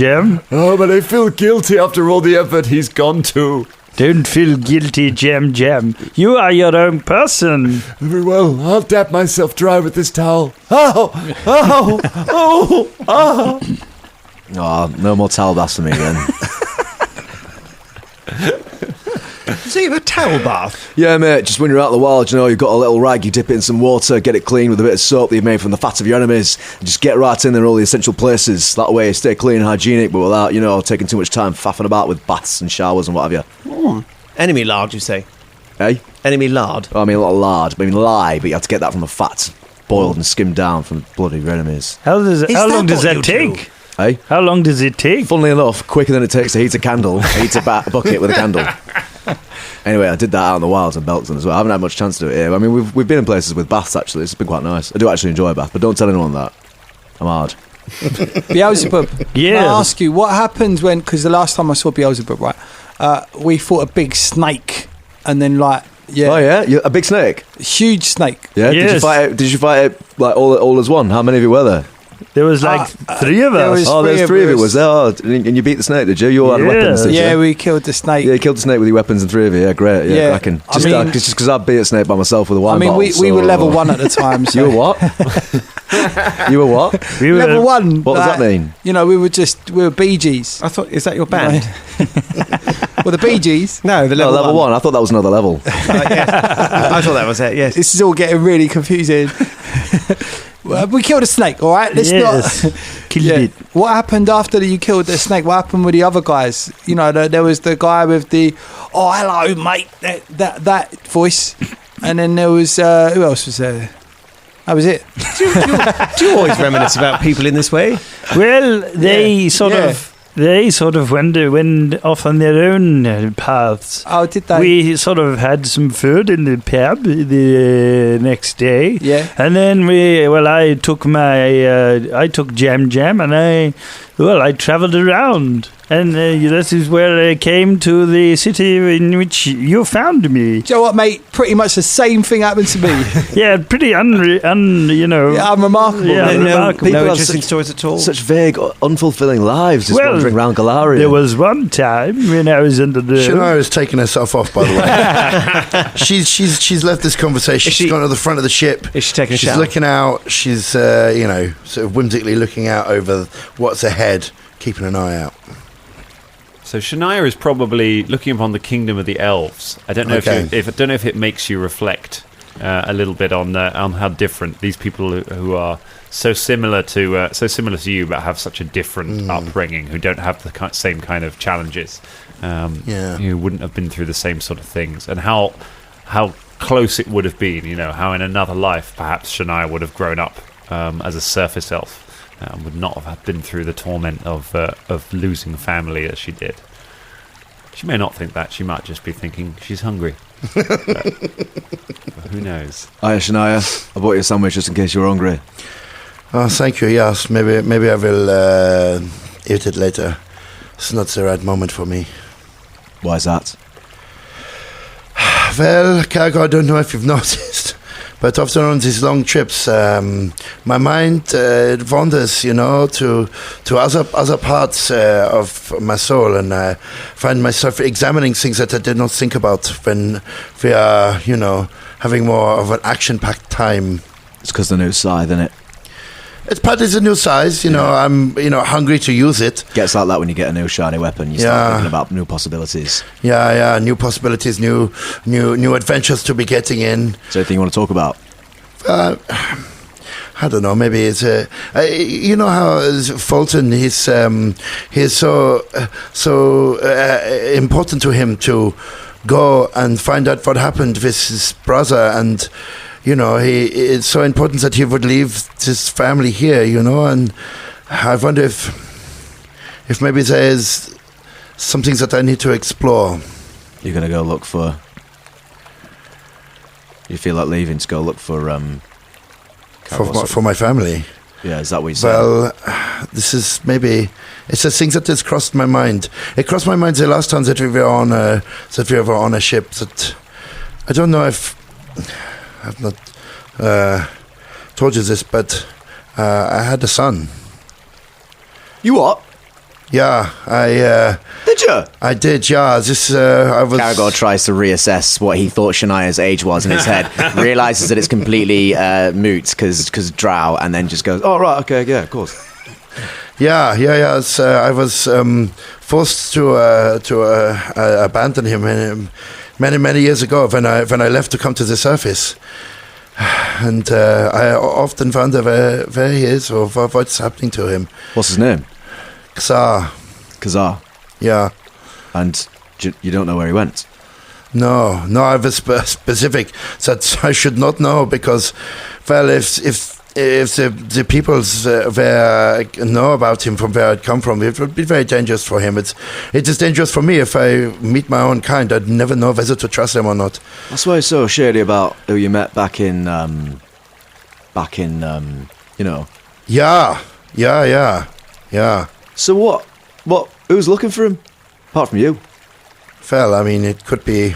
S2: Oh, but I feel guilty after all the effort he's gone to.
S1: Don't feel guilty, Jam. You are your own person.
S2: Very well, I'll dap myself dry with this towel. Oh.
S9: Oh, no more towel baths for me then.
S10: So you have a towel bath?
S9: Yeah, mate, just when you're out in the wild, you've got a little rag, you dip it in some water, get it clean with a bit of soap that you've made from the fat of your enemies, and just get right in there in all the essential places. That way you stay clean and hygienic, but without, taking too much time faffing about with baths and showers and what have you.
S10: Enemy lard, you say?
S9: Hey?
S10: Enemy lard.
S9: I mean, a lot of lard. I mean, lye, but you have to get that from the fat, boiled and skimmed down from the blood of your enemies.
S1: How long does that
S10: what you
S1: take?
S9: Hey?
S1: How long does it take?
S9: Funnily enough, quicker than it takes to heat a candle, heat a bucket with a candle. Anyway, I did that out in the wilds in Belton as well. I haven't had much chance to do it here. I mean, we've been in places with baths, actually. It's been quite nice. I do actually enjoy a bath, but don't tell anyone that. I'm hard.
S11: Beelzebub.
S1: Yeah.
S11: Can I ask you, what happened when... Because the last time I saw Beelzebub, right, we fought a big snake, and then,
S9: Oh, yeah? A big snake?
S11: Huge snake.
S9: Yeah?
S1: Yes.
S9: Did you fight it like all as one? How many of you were there?
S1: There was like three of
S11: there
S1: us.
S11: was-
S9: Oh, there's three of you,
S11: us.
S9: was there? Oh, and you beat the snake, did you? You all had
S1: Yeah.
S9: weapons, did you?
S11: Yeah, we killed the snake.
S9: Yeah, you killed the snake with your weapons and three of you. Yeah, great. Yeah,
S11: Yeah,
S9: cracking.
S11: I
S9: Just
S11: mean-
S9: because I beat a snake by myself with a wine
S11: I mean,
S9: bottle.
S11: we were
S9: so-
S11: level 1 at the time. So.
S9: You were what? You were what?
S1: We were
S11: Level 1.
S9: What does that mean?
S11: You know, we were Bee Gees.
S10: I thought, is that your band?
S11: Well, the Bee Gees.
S10: No, the
S9: No, level one. I thought that was another level.
S10: I thought that was it, yes.
S11: This is all getting really confusing. Well, we killed a snake, all right? Let's
S1: Yes.
S11: not.
S1: Killed
S11: Yeah.
S1: it.
S11: What happened after you killed the snake? What happened with the other guys? You know, there was the guy with the "Oh, hello, mate," that voice, and then there was who else was there? That was it.
S10: Do you always reminisce about people in this way?
S1: Well, they sort
S11: Yeah.
S1: of they sort of went off on their own paths.
S11: Oh, did they?
S1: We sort of had some food in the pub the next day.
S11: Yeah.
S1: And then I took Jam and I travelled around. And this is where I came to the city in which you found me.
S11: Do you know what, mate? Pretty much the same thing happened to me.
S1: Yeah, pretty unremarkable.
S11: Yeah, unremarkable.
S1: Yeah, unremarkable.
S10: No interesting stories at all.
S9: Such vague, unfulfilling lives just wandering around Galarian.
S1: There was one time when I was under the...
S6: Shania has taken herself off, by the way. she's left this conversation. She's gone to the front of the ship.
S10: Is she taking a
S6: She's
S10: shower?
S6: looking out. She's, sort of whimsically looking out over what's ahead, keeping an eye out.
S5: So Shania is probably looking upon the kingdom of the elves. I don't know if it makes you reflect a little bit on how different these people who are so similar to you, but have such a different upbringing, who don't have the same kind of challenges. Who wouldn't have been through the same sort of things, and how close it would have been. How in another life perhaps Shania would have grown up as a surface elf. Would not have been through the torment of losing family as she did. She may not think that. She might just be thinking she's hungry. but who knows?
S9: Hiya, Shania. I bought you a sandwich just in case you're hungry.
S6: Oh, thank you. Yes, maybe I will eat it later. It's not the right moment for me.
S9: Why is that?
S6: Well, Cargo, I don't know if you've noticed, but often on these long trips, my mind wanders, to other parts of my soul, and I find myself examining things that I did not think about when we are, having more of an action-packed time.
S9: It's because the new scythe, isn't it?
S6: It's partly the new size, I'm, hungry to use it.
S9: Gets like that when you get a new shiny weapon. You start thinking about new possibilities.
S6: Yeah, new possibilities, new adventures to be getting in.
S9: Is there anything you want to talk about?
S6: I don't know. Maybe it's how Fulton. He's so important to him to go and find out what happened with his brother, and it's so important that he would leave his family here. And I wonder if maybe there is some things that I need to explore.
S9: You're gonna go look for. You feel like leaving to go look for
S6: for my family.
S9: Yeah, is that what you said?
S6: Well, this is maybe it's a thing that has crossed my mind. It crossed my mind the last time that we were on a ship. That I don't know if I've not told you this, but I had a son.
S9: You what?
S6: Yeah,
S9: Did you?
S6: I did, yeah. I was...
S9: Caragor tries to reassess what he thought Shania's age was in his head, realises that it's completely moot because drow, and then just goes, oh, right, okay, yeah, of course.
S6: Yeah. I was forced to abandon him many years ago when I left to come to the surface. And I often wonder where he is or what's happening to him.
S9: What's his name?
S6: Kazar. Yeah.
S9: And you don't know where he went?
S6: No, I was specific that I should not know because, well, if the peoples know about him from where I'd come from, it would be very dangerous for him. It is dangerous for me if I meet my own kind. I'd never know whether to trust them or not.
S9: That's why it's so shady about who you met back in.
S6: Yeah.
S9: So what? Who's looking for him? Apart from you?
S6: Well, I mean, it could be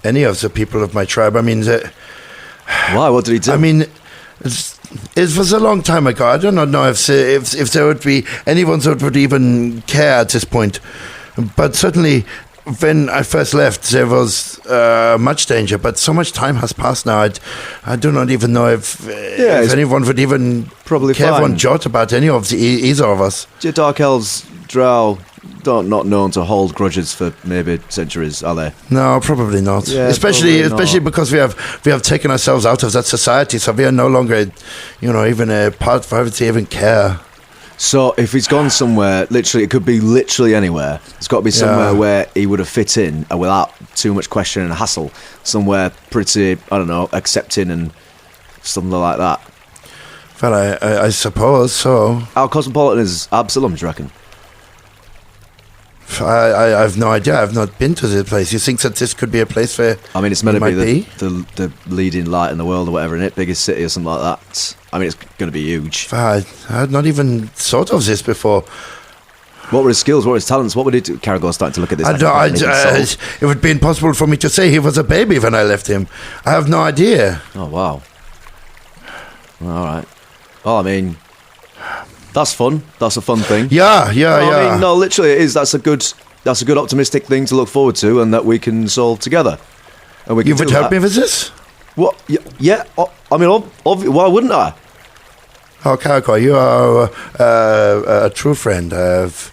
S6: any of the people of my tribe. I mean,
S9: why? What did he do?
S6: I mean, it was a long time ago. I do not know if there would be anyone that would even care at this point. But certainly, when I first left, there was much danger. But so much time has passed now. I do not even know if anyone would even
S9: probably
S6: care
S9: fine.
S6: one jot about any of either of us.
S9: Your Dark Elves, drow, not known to hold grudges for maybe centuries, are they?
S6: No, probably not.
S9: Yeah,
S6: especially
S9: probably not.
S6: because we have taken ourselves out of that society, so we are no longer, even a part of it to even care.
S9: So if he's gone somewhere, literally, it could be literally anywhere. It's got to be somewhere where he would have fit in without too much question and hassle. Somewhere pretty, I don't know, accepting and something like that.
S6: Well, I suppose so.
S9: How cosmopolitan is Absalom, do you reckon?
S6: I have no idea. I've not been to this place. You think that this could be a place where?
S12: I mean, it's meant to
S6: might
S12: be the leading light in the world or whatever, in it, biggest city or something like that. I mean, it's going to be huge.
S6: I had not even thought of this before.
S12: What were his skills? What were his talents? What would he do? Caragor's starting to look at this.
S6: It would be impossible for me to say. He was a baby when I left him. I have no idea.
S12: Oh, wow. All right. Well, I mean, that's fun. That's a fun thing.
S6: Yeah.
S12: I mean, no, literally, it is. That's a good optimistic thing to look forward to, and that we can solve together. And we can
S6: You would help me with this?
S12: What? Yeah. I mean, why wouldn't I?
S6: Oh, Caragor, you are a true friend. I've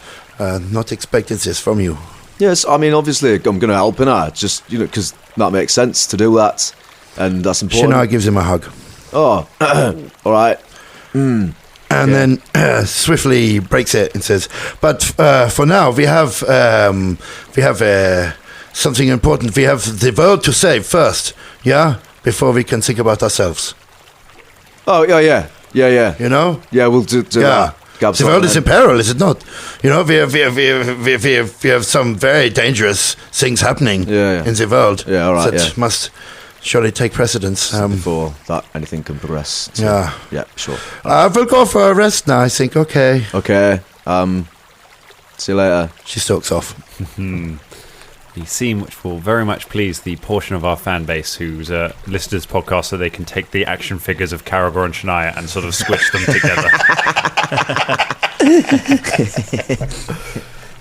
S6: not expected this from you.
S12: Yes, I mean, obviously, I'm going to help him out, just, because that makes sense to do that, and that's important.
S6: Shania gives him a hug.
S12: Oh, all right.
S6: And then swiftly breaks it and says, "But for now, we have something important. We have the world to save first, before we can think about ourselves."
S12: Oh, yeah.
S6: You know?
S12: Yeah, we'll do that.
S6: The world is in peril, is it not? We have some very dangerous things happening in the world.
S12: Yeah, all right.
S6: That must surely take precedence
S12: before that anything can progress. So, yeah, sure.
S6: We'll go for a rest now. I think. Okay.
S12: See you later.
S6: She stalks off.
S5: The scene which will very much please the portion of our fan base who's listened to this podcast so they can take the action figures of Caragor and Shania and sort of squish them together.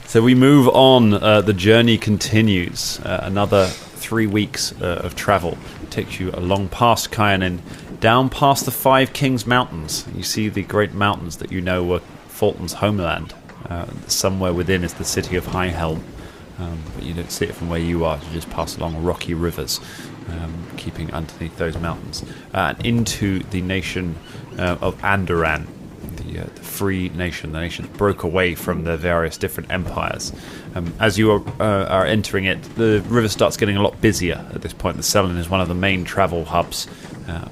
S5: So we move on. The journey continues. Another 3 weeks of travel. It takes you along past Kyanin, down past the Five Kings Mountains. You see the great mountains that you know were Fulton's homeland. Somewhere within is the city of Highhelm. But you don't see it from where you are. You just pass along rocky rivers, keeping underneath those mountains, and into the nation of Andoran, the free nation, the nation that broke away from the various different empires. As you are entering it, the river starts getting a lot busier at this point. The Selin is one of the main travel hubs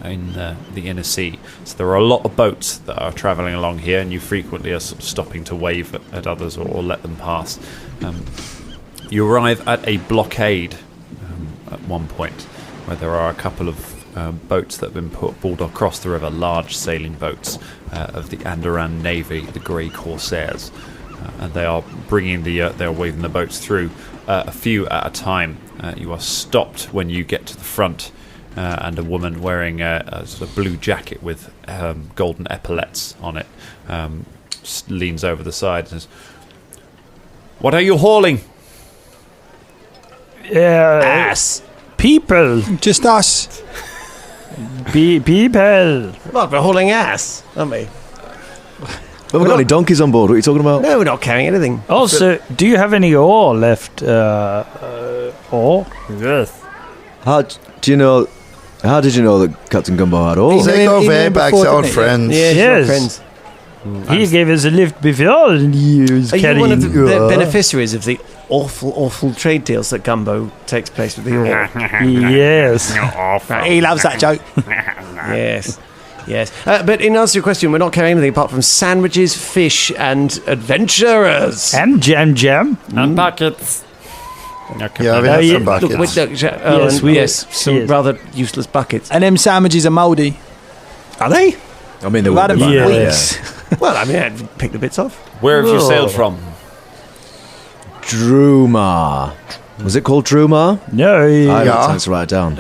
S5: in the inner sea. So there are a lot of boats that are travelling along here, and you frequently are sort of stopping to wave at others or let them pass. You arrive at a blockade at one point, where there are a couple of boats that have been pulled across the river, large sailing boats of the Andoran Navy, the Grey Corsairs, and they are bringing they're waving the boats through, a few at a time. You are stopped when you get to the front, and a woman wearing a sort of blue jacket with golden epaulets on it leans over the side and says, "What are you hauling?"
S1: Ass. People.
S11: Just us.
S1: People.
S10: Well, we're hauling ass, aren't we?
S12: We haven't got any donkeys on board. What are you talking about?
S10: No, we're not carrying anything.
S1: Also, do you have any ore left? Ore? Yes.
S12: How did you know that Captain Gumbo had all?
S6: They go way back to old friends.
S10: Yes. Friends.
S1: He gave us a lift before and he was
S10: Are you
S1: carrying
S10: one of the beneficiaries of the awful trade deals that Gumbo takes place with the ore?
S1: Yes.
S10: Right, he loves that joke. Yes. But in answer to your question, we're not carrying anything apart from sandwiches, fish, and adventurers.
S1: And jam.
S4: And buckets.
S6: Yeah, we have some buckets.
S10: Yes, some rather useless buckets.
S11: And them sandwiches are mouldy.
S10: Are they?
S12: I mean, they
S11: We've had
S12: were
S11: them for
S1: Yeah.
S11: weeks.
S10: Well, I mean, I'd pick the bits off.
S5: Where have you sailed from?
S12: Drumar. Was it called Drumar?
S1: No.
S12: I have time to write it down.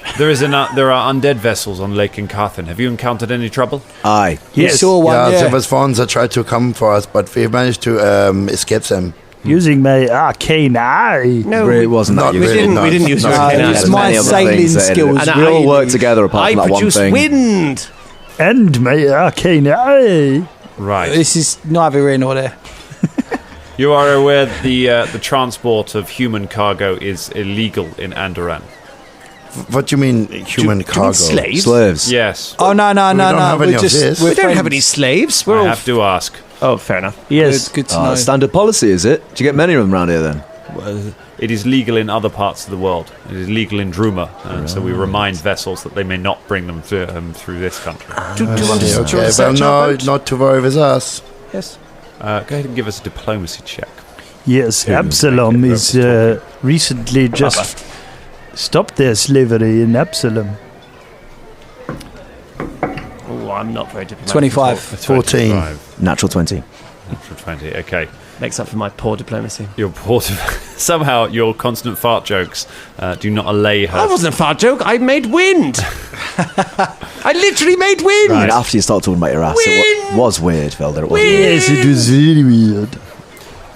S5: There are undead vessels on Lake Incarthen. Have you encountered any trouble?
S12: Aye.
S11: We saw one,
S6: there was ones that tried to come for us, but we managed to escape them.
S1: Using my arcane eye.
S10: No,
S12: It wasn't
S6: Not
S12: that
S6: really,
S12: useful.
S10: we didn't use your arcane eye.
S11: it's my sailing skills.
S10: And
S12: We all
S10: I-
S12: work together apart
S10: I
S12: from that one
S10: produce
S12: thing.
S10: wind.
S1: And my arcane eye.
S5: Right.
S11: This is neither here nor there.
S5: You are aware that the transport of human cargo is illegal in Andoran.
S6: What do you mean, human cargo?
S12: Slaves.
S5: Yes.
S11: Oh no!
S6: We don't have any of this.
S10: We don't have any slaves. We're
S5: I
S10: all.
S5: have to ask.
S10: Oh, fair enough.
S1: Yes.
S11: Good to know.
S12: Standard policy, is it? Do you get many of them around here then?
S5: It is legal in other parts of the world. It is legal in Druma, and so we remind vessels that they may not bring them through this country.
S10: Do you want to
S6: Okay, well, no, not to worry with us.
S10: Yes.
S5: Go ahead and give us a diplomacy check.
S1: Yes, Absalom is recently just stopped their slavery in Absalom.
S10: Oh, I'm not very diplomatic.
S11: 25.
S6: 14.
S9: Natural 20.
S5: Natural 20, okay.
S10: Makes up for my poor diplomacy.
S5: Somehow your constant fart jokes do not allay her.
S10: That wasn't a fart joke. I made wind. I literally made wind.
S9: I mean, after you start talking about your ass, it was weird, Velda. It was weird.
S1: Yes, it was very weird.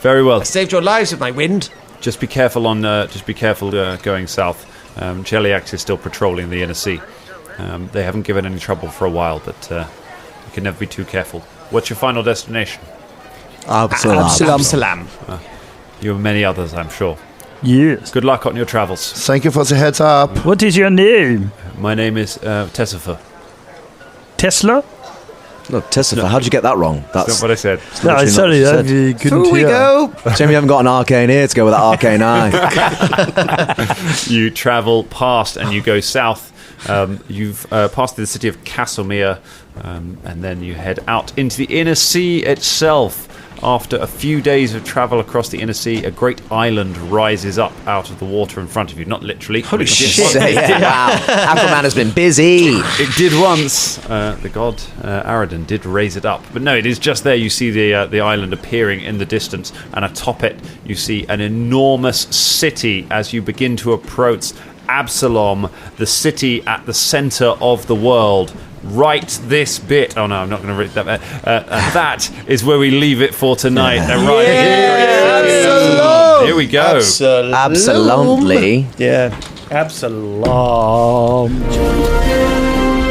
S5: Very well.
S10: I saved your lives with my wind.
S5: Just be careful going south. Cheliax is still patrolling the inner sea. They haven't given any trouble for a while, but you can never be too careful. What's your final destination?
S10: Absalom.
S5: You and many others, I'm sure.
S1: Yes.
S5: Good luck on your travels.
S6: Thank you for the heads up.
S1: What is your name?
S5: My name is Tessifer.
S1: Tesla?
S9: No, Tessifer, how'd you get that wrong?
S5: That's not what I said.
S1: No, sorry, I couldn't
S9: Here we go. Shame we haven't got an arcane ear to go with that arcane eye.
S5: You travel past and you go south. You've passed the city of Castlemere, and then you head out into the inner sea itself. After a few days of travel across the inner sea, a great island rises up out of the water in front of you. Not literally.
S9: Holy shit. Wow. Aquaman has been busy.
S5: It did once. The god Aradin did raise it up. But no, it is just there. You see the island appearing in the distance, and atop it you see an enormous city as you begin to approach Absalom, the city at the center of the world. Right this bit. Oh no, I'm not going to read that. That is where we leave it for tonight. Right here we go.
S9: Absolutely.
S11: Yeah. Absalom.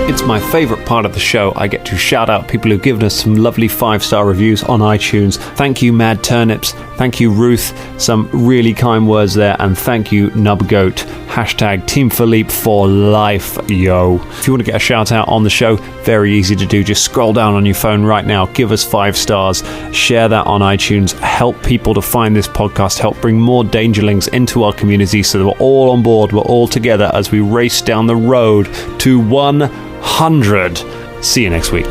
S5: It's my favourite part of the show. I get to shout out people who've given us some lovely 5-star reviews on iTunes. Thank you, Mad Turnips. Thank you, Ruth. Some really kind words there. And thank you, Nubgoat. Hashtag Team Philippe for life, yo. If you want to get a shout out on the show, very easy to do. Just scroll down on your phone right now. Give us 5 stars. Share that on iTunes. Help people to find this podcast. Help bring more Dangerlings into our community so that we're all on board. We're all together as we race down the road to 100. See you next week.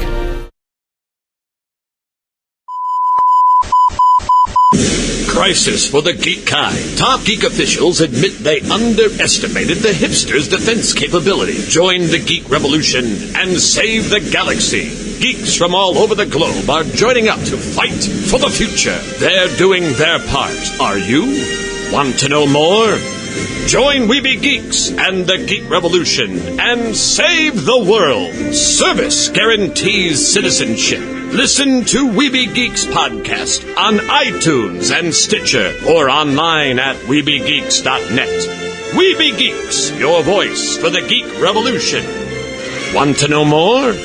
S13: Crisis for the geek kind. Top geek officials admit they underestimated the hipsters' defense capability. Join the geek revolution and save the galaxy. Geeks from all over the globe are joining up to fight for the future. They're doing their part. Are you? Want to know more? Join Weeby Geeks and the Geek Revolution and save the world. Service guarantees citizenship. Listen to Weeby Geeks podcast on iTunes and Stitcher or online at weebygeeks.net. Weeby Geeks, your voice for the Geek Revolution. Want to know more?